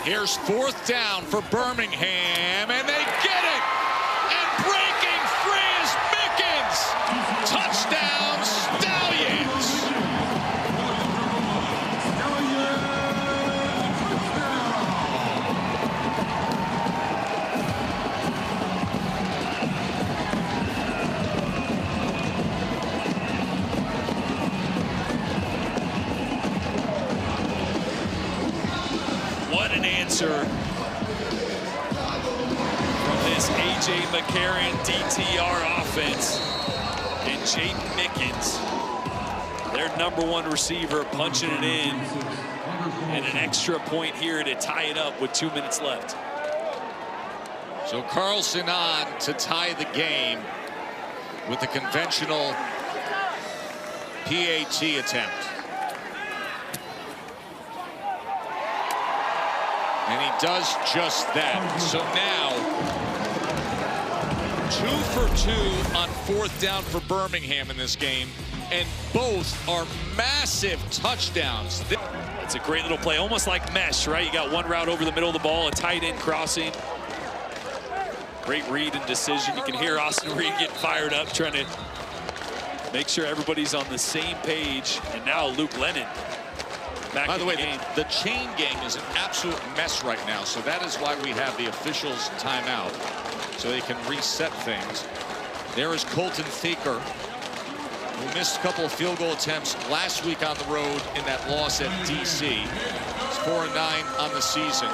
Here's 4th down for Birmingham, and they get it! And breaking free is Mickens! Touchdown, Stallions! What an answer from this A.J. McCarron DTR offense. And Jaden Mickens, their #1 receiver, punching it in. And an extra point here to tie it up with 2 minutes left. So Carlson on to tie the game with the conventional PAT attempt. And he does just that. So now, 2 for 2 on 4th down for Birmingham in this game, and both are massive touchdowns. It's a great little play, almost like mesh, right? You got one route over the middle of the ball, a tight end crossing. Great read and decision. You can hear Austin Reed getting fired up, trying to make sure everybody's on the same page. And now Luke Lennon back By the way, game. the chain gang is an absolute mess right now, so that is why we have the officials timeout, so they can reset things. There is Colton Thaker, who missed a couple of field goal attempts last week on the road in that loss at DC. It's 4-9 on the season.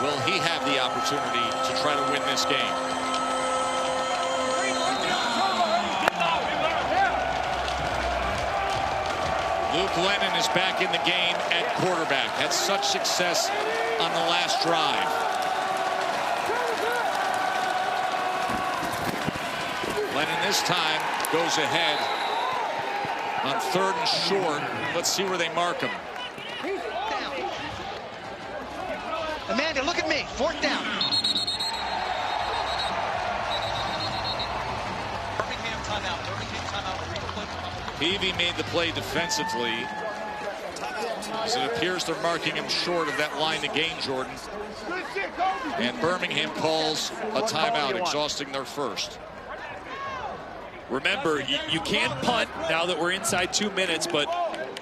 Will he have the opportunity to try to win this game? Luke Lennon is back in the game at quarterback. Had such success on the last drive. Lennon this time goes ahead on 3rd and short. Let's see where they mark him. Amanda, look at me. 4th down. Birmingham timeout. Birmingham timeout. Peavy made the play defensively, as it appears they're marking him short of that line to gain, Jordan. And Birmingham calls a timeout, exhausting their first. Remember, you can't punt now that we're inside 2 minutes, but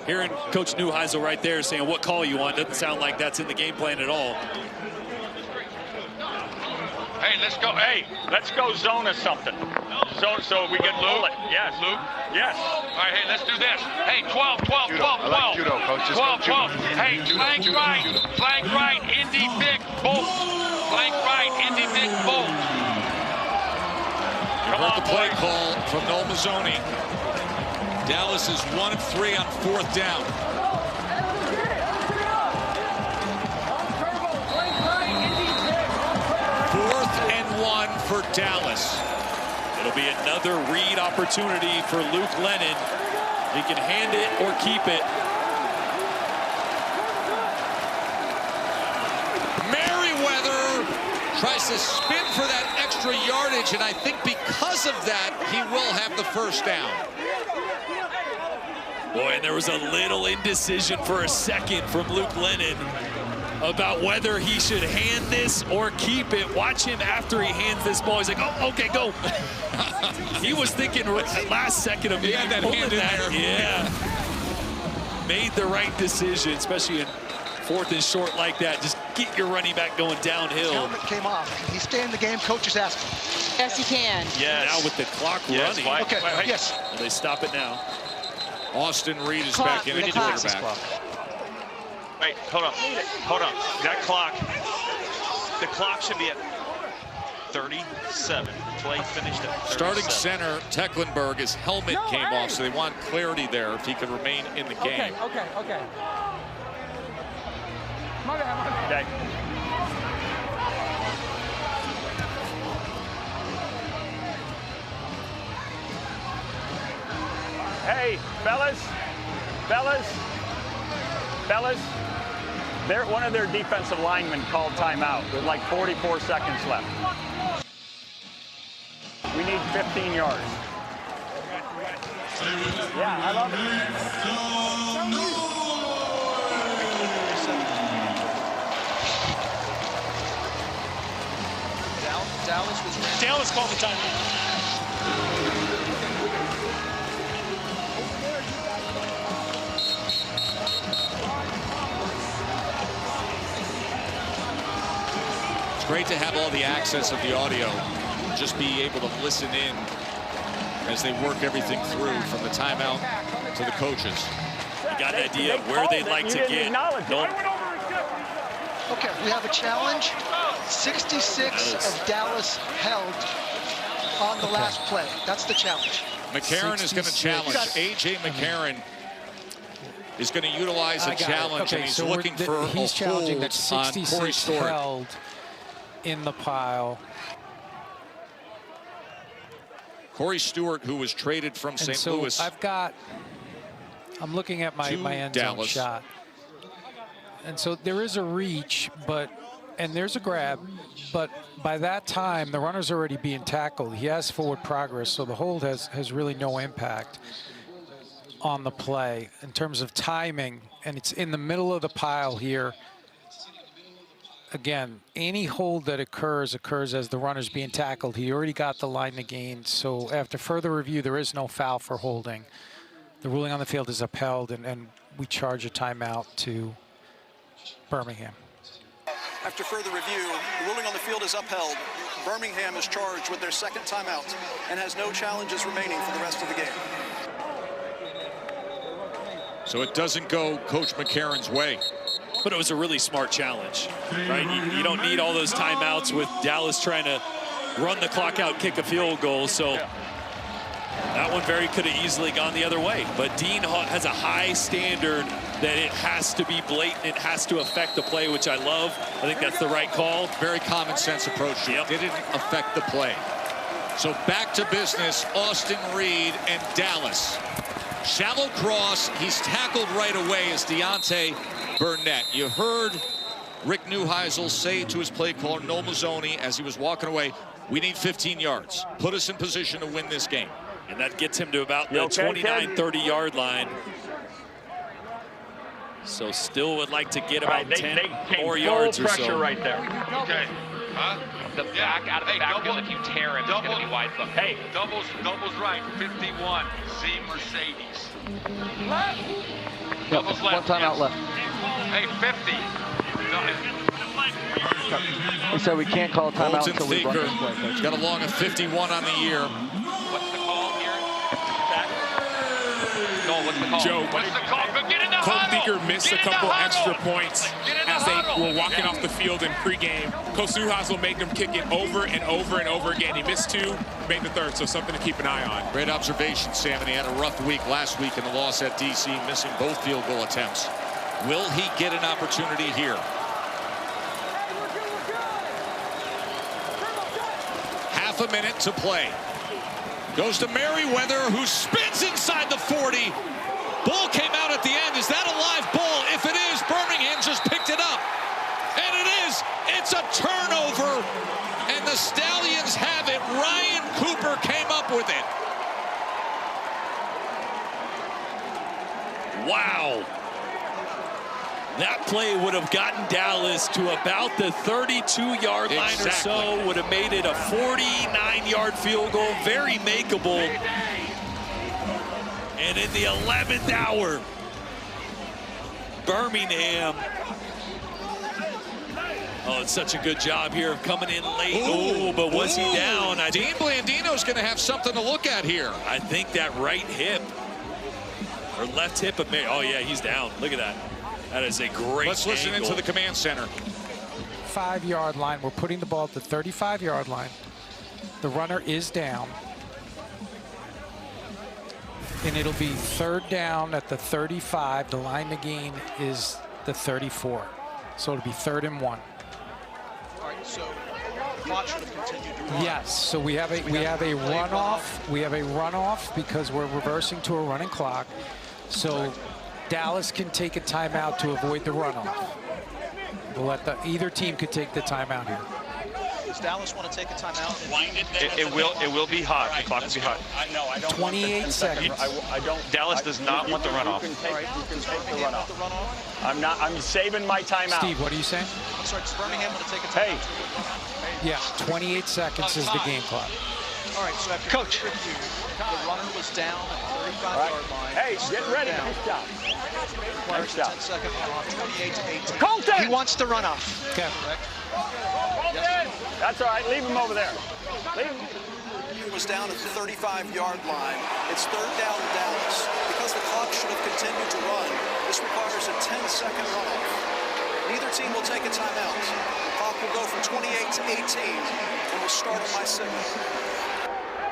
hearing Coach Neuheisel right there saying what call you want doesn't sound like that's in the game plan at all. Hey, let's go. Hey, let's go zone or something. So we get Luke. Yes, Luke. Yes. All right, hey, let's do this. Hey, 12, 12, 12, 12. I like judo, coach. Just 12, 12. judo. Hey, Judo, flank judo, right, judo. flank right, Indy Dick, bolt. Flank right, Indy Dick, bolt. You heard the play call from Noel Mazzoni. Dallas is 1 of 3 on 4th down. 4th and 1 for Dallas. It'll be another read opportunity for Luke Lennon. He can hand it or keep it. Merriweather tries to spin for that extra yardage, and I think because of that, he will have the 1st down. Boy, and there was a little indecision for a second from Luke Lennon about whether he should hand this or keep it. Watch him after he hands this ball. He's like, oh, okay, go. He was thinking last second of he had that hand in there. Yeah. Made the right decision, especially in 4th and short like that. Just get your running back going downhill. Helmet came off. Can he stay in the game? Coaches ask him. Yes, he can. Yes. Now with the clock running. Okay, yes. Will they stop it now? Austin Reed is back in at quarterback. Wait, hold on. Hold on. That clock, the clock should be at 37. Play finished at 37. Starting center, Tecklenburg, his helmet came off, so they want clarity there if he could remain in the game. Okay. Okay. Hey, fellas. One of their defensive linemen called timeout with like 44 seconds left. We need 15 yards. Yeah, I love it. Dallas called the timeout. It's great to have all the access of the audio, just be able to listen in as they work everything through from the timeout to the coaches. You got an idea of where they'd like to get. Nope. Okay, we have a challenge. 66 of Dallas held on the last play. That's the challenge. McCarron is going to challenge. A.J. McCarron is going to utilize a challenge, and he's looking for a hold challenging that on Corey Stewart. Held in the pile. Corey Stewart, who was traded from St. Louis. I'm looking at my end zone shot. And so there is a reach, and there's a grab, but by that time, the runner's already being tackled. He has forward progress, so the hold has really no impact on the play in terms of timing, and it's in the middle of the pile here. Again, any hold that occurs as the runner's being tackled. He already got the line to gain, so after further review, there is no foul for holding. The ruling on the field is upheld, and we charge a timeout to Birmingham. After further review, the ruling on the field is upheld. Birmingham is charged with their second timeout and has no challenges remaining for the rest of the game. So it doesn't go Coach McCarron's way. But it was a really smart challenge, right? You don't need all those timeouts with Dallas trying to run the clock out, kick a field goal. So that one could have easily gone the other way. But Dean has a high standard that it has to be blatant. It has to affect the play, which I love. I think that's the right call. Very common sense approach. Yep. Didn't affect the play. So back to business, Austin Reed and Dallas. Shallow cross. He's tackled right away as Deontay Burnett. You heard Rick Neuheisel say to his play caller, Noel Mazzoni, as he was walking away, we need 15 yards. Put us in position to win this game. And that gets him to about the 29, 30-yard line. So still would like to get about 10 more yards or so. Pressure right there. Okay. Huh? The back out of the backfield, if you tear him, it's going to be wide open. Hey, doubles right. 51, Z Mercedes. Doubles left. One timeout left. Hey, 50. He said we can't call a timeout until we run this play. He's got a long of 51 on the year. What's the call here? No, what's the call? Joe, What's the call? Get in the Colt huddle. Beaker missed a couple extra points as they were walking off the field in pregame. Coach Neuheisel made them kick it over and over and over again. He missed two, made the third, so something to keep an eye on. Great observation, Sam, and he had a rough week last week in the loss at D.C., missing both field goal attempts. Will he get an opportunity here? Half a minute to play. Goes to Merriweather, who spins inside the 40. Ball came out at the end. Is that a live ball? If it is, Birmingham just picked it up. And it is. It's a turnover. And the Stallions have it. Ryan Cooper came up with it. Wow. That play would have gotten Dallas to about the 32-yard line or so. Would have made it a 49-yard field goal. Very makeable. And in the 11th hour, Birmingham. Oh, it's such a good job here of coming in late. Oh, but was he down? Dean Blandino's going to have something to look at here. I think that right hip or left hip of May. Oh, yeah, he's down. Look at that. That is a great Let's listen into the command center. 5-yard line. We're putting the ball at the 35-yard line. The runner is down. And it'll be third down at the 35. The line to gain is the 34. So it'll be 3rd and 1. All right, so clock should have continued to run. Yes, so we have a runoff. We have a runoff because we're reversing to a running clock. So Dallas can take a timeout to avoid the runoff. We'll let either team could take the timeout here. Does Dallas want to take a timeout? It will be hot. The clock will be hot. No, I don't. 28 seconds. I don't. Dallas does not want the runoff. You can take the runoff. I'm saving my timeout. Steve, what are you saying? I'm sorry, does Birmingham want to take a timeout? Hey. Yeah, 28 seconds is the game clock. All right, so after Coach, the runner was down at the 35-yard line. Hey, get ready. Nice job. Requires a 10-second runoff, 28 to 18. Colton! He wants the runoff. Okay. That's all right. Leave him over there. Leave him. It was down at the 35-yard line. It's third down Dallas. Because the clock should have continued to run, this requires a 10-second runoff. Neither team will take a timeout. The clock will go from 28 to 18, and we'll start on my signal.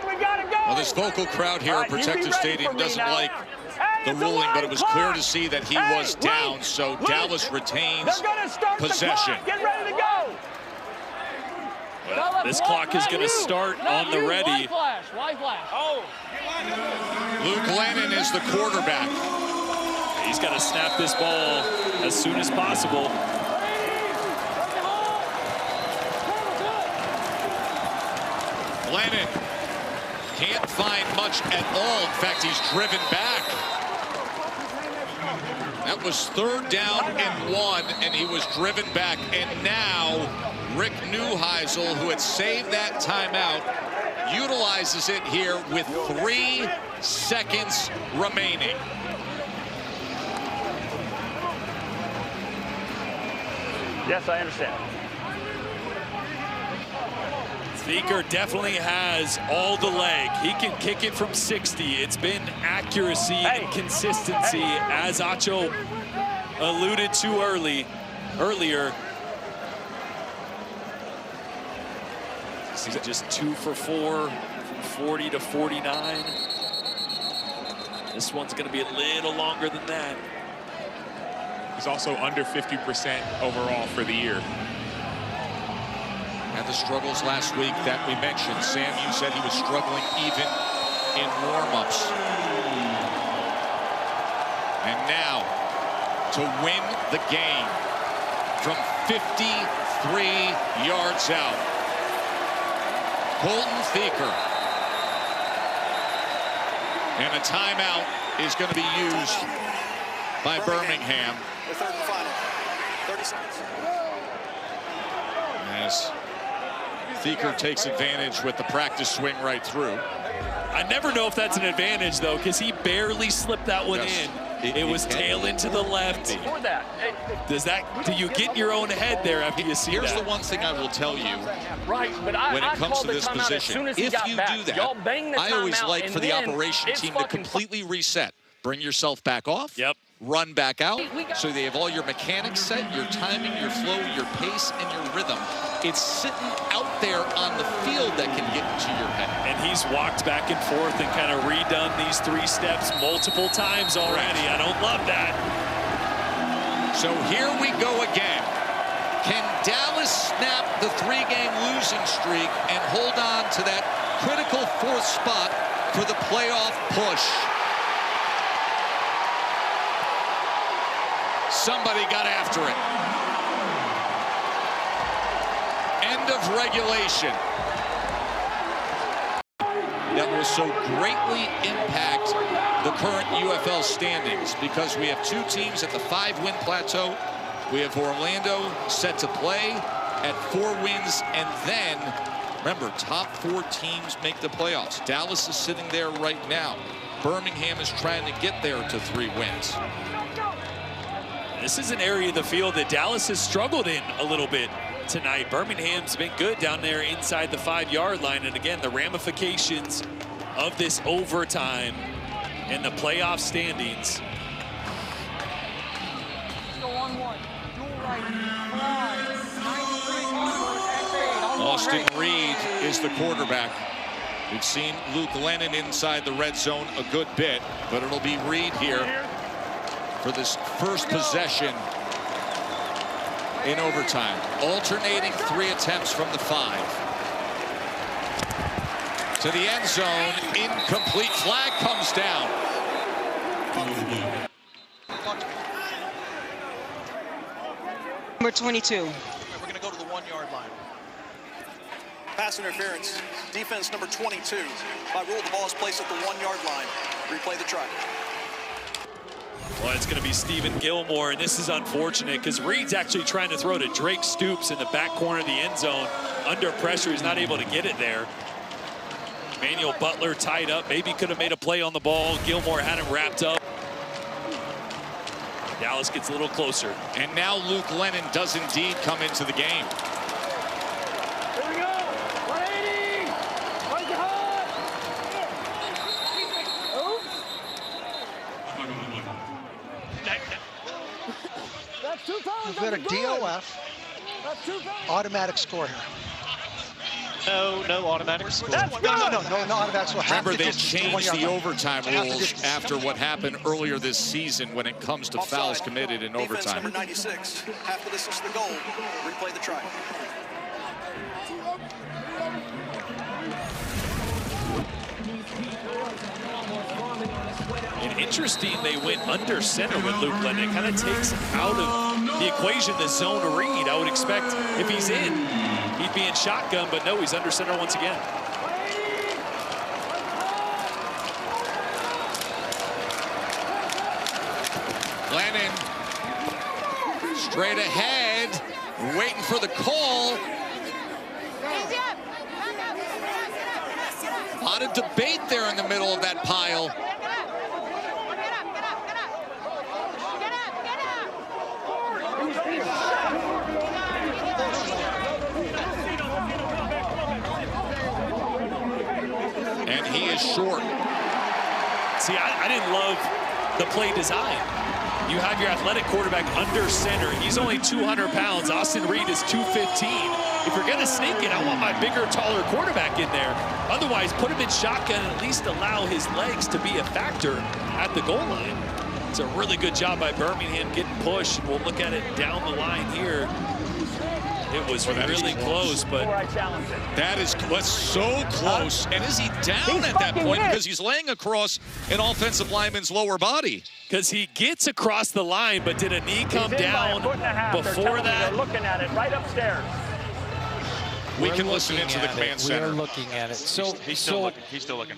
We gotta go. Well, this vocal crowd here at Protective Stadium doesn't like the ruling, but it was clear to see that he was down, so Dallas retains possession. Get ready to go. Well, this clock is going to start on the ready. Oh. Luke Lennon is the quarterback. He's got to snap this ball as soon as possible. Lennon can't find much at all. In fact, he's driven back. That was third down and 1, and he was driven back. And now Rick Neuheisel, who had saved that timeout, utilizes it here with 3 seconds remaining. Yes, I understand. Theaker definitely has all the leg. He can kick it from 60. It's been accuracy and consistency, as Acho alluded to earlier. He's just 2 for 4 from 40 to 49. This one's going to be a little longer than that. He's also under 50% overall for the year. And the struggles last week that we mentioned. Sam, you said he was struggling even in warm-ups. And now, to win the game from 53 yards out, Colton Theaker. And a timeout is going to be used by Birmingham. The third and final. 30 seconds. As Theaker takes advantage with the practice swing right through. I never know if that's an advantage, though, because he barely slipped that one in. It was tail into the left. Do you get your own head there after you see that? Here's the one thing I will tell you. Right, but when it comes to this position, if you do that, I always like for the operation team to completely reset. Bring yourself back off. Yep. Run back out, so they have all your mechanics set, your timing, your flow, your pace, and your rhythm. It's sitting out there on the field that can get into your head. And he's walked back and forth and kind of redone these 3 steps multiple times already. I don't love that. So here we go again. Can Dallas snap the 3-game losing streak and hold on to that critical 4th spot for the playoff push? Somebody got after it. End of regulation. That will so greatly impact the current UFL standings because we have 2 teams at the 5-win plateau. We have Orlando set to play at 4 wins, and then, remember, top 4 teams make the playoffs. Dallas is sitting there right now. Birmingham is trying to get there to 3 wins. This is an area of the field that Dallas has struggled in a little bit tonight. Birmingham's been good down there inside the 5-yard line. And again, the ramifications of this overtime and the playoff standings. Austin Reed is the quarterback. We've seen Luke Lennon inside the red zone a good bit, but it'll be Reed here for this first possession in overtime. Alternating 3 attempts from the 5. To the end zone, incomplete. Flag comes down. Clock Number 22. We're going to go to the 1-yard line. Pass interference. Defense number 22. By rule, the ball is placed at the 1-yard line. Replay the try. Well, it's going to be Stephen Gilmore, and this is unfortunate because Reed's actually trying to throw to Drake Stoops in the back corner of the end zone. Under pressure, he's not able to get it there. Emmanuel Butler tied up. Maybe could have made a play on the ball. Gilmore had him wrapped up. Dallas gets a little closer. And now Luke Lennon does indeed come into the game. Here we go. 180. Right hard. That's 2 pounds. We've got a DOF. That's 2 pounds. Automatic score here. No automatic score. No automatic score. Remember, they changed the overtime rules after what happened earlier this season when it comes to fouls committed in Defense overtime. number 96. Half the distance to the goal. Replay the try. And interesting, they went under center with Luke Lennon. It kind of takes out of the equation the zone read. I would expect if he's in, he'd be in shotgun, but no, he's under center once again. Lennon straight ahead, waiting for the call. A lot of debate there in the middle of that pile. And he is short. See, I didn't love the play design. You have your athletic quarterback under center. He's only 200 pounds. Austin Reed is 215. If you're going to sneak it, I want my bigger, taller quarterback in there. Otherwise, put him in shotgun and at least allow his legs to be a factor at the goal line. It's a really good job by Birmingham getting pushed. We'll look at it down the line here. It was really close, but that was so close. And is he down at that point because he's laying across an offensive lineman's lower body? Because he gets across the line, but did a knee come down before that? They're looking at it right upstairs. We can listen into the command center. We're looking at it. So he's still looking. He's still looking.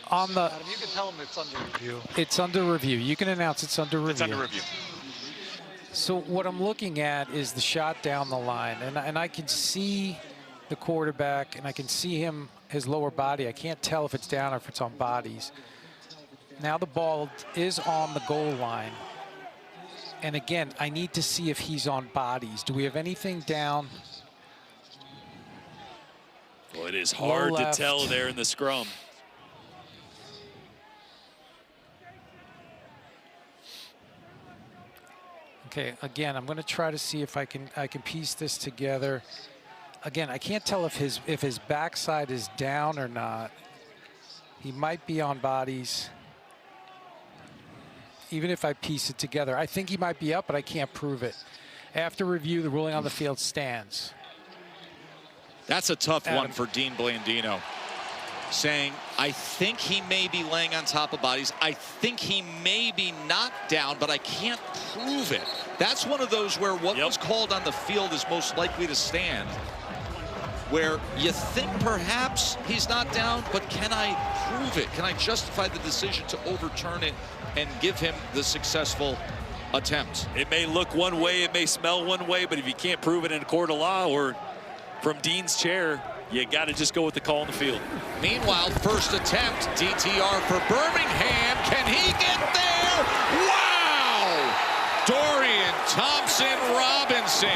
On the, You can tell him it's under review. It's under review. You can announce it's under review. It's under review. So what I'm looking at is the shot down the line, and I can see the quarterback, and I can see his lower body. I can't tell if it's down or if it's on bodies. Now the ball is on the goal line. And again, I need to see if he's on bodies. Do we have anything down? Well, it is hard to tell there in the scrum. Okay, again, I'm going to try to see if I can piece this together. Again, I can't tell if his backside is down or not. He might be on bodies. Even if I piece it together, I think he might be up, but I can't prove it. After review, the ruling on the field stands. That's a tough one for Dean Blandino. Saying, I think he may be laying on top of bodies. I think he may be knocked down, but I can't prove it. That's one of those where what was called on the field is most likely to stand. Where you think perhaps he's not down, but can I prove it? Can I justify the decision to overturn it and give him the successful attempt? It may look one way, it may smell one way, but if you can't prove it in a court of law or from Dean's chair, you got to just go with the call on the field. Meanwhile, first attempt, DTR for Birmingham. Can he get there? Wow! Dorian Thompson-Robinson.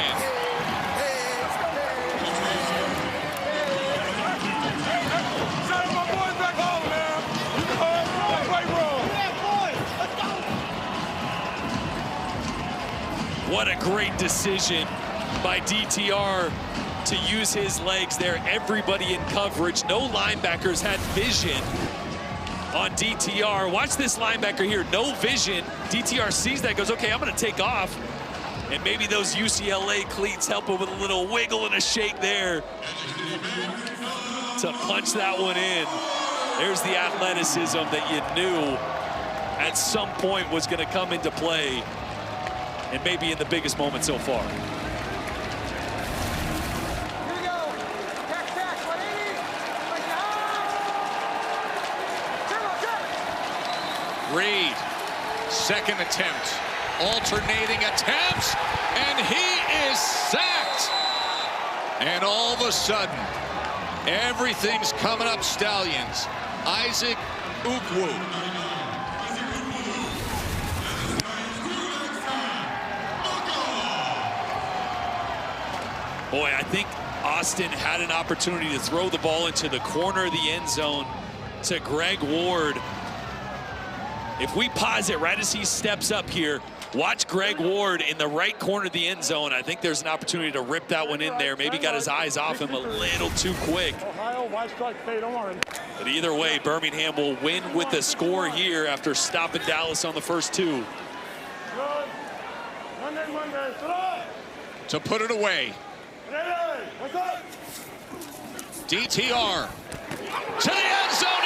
What a great decision by DTR to use his legs there. Everybody in coverage. No linebackers had vision on DTR. Watch this linebacker here. No vision. DTR sees that, goes, okay, I'm going to take off. And maybe those UCLA cleats help him with a little wiggle and a shake there to punch that one in. There's the athleticism that you knew at some point was going to come into play, and maybe in the biggest moment so far. Reed, second attempt, alternating attempts, and he is sacked. And all of a sudden, everything's coming up Stallions. Isaac Ukwu. Boy, I think Austin had an opportunity to throw the ball into the corner of the end zone to Greg Ward. If we pause it right as he steps up here, watch Greg Ward in the right corner of the end zone. I think there's an opportunity to rip that one in there. Maybe got his eyes off him a little too quick. But either way, Birmingham will win with the score here after stopping Dallas on the first two. To put it away. DTR to the end zone.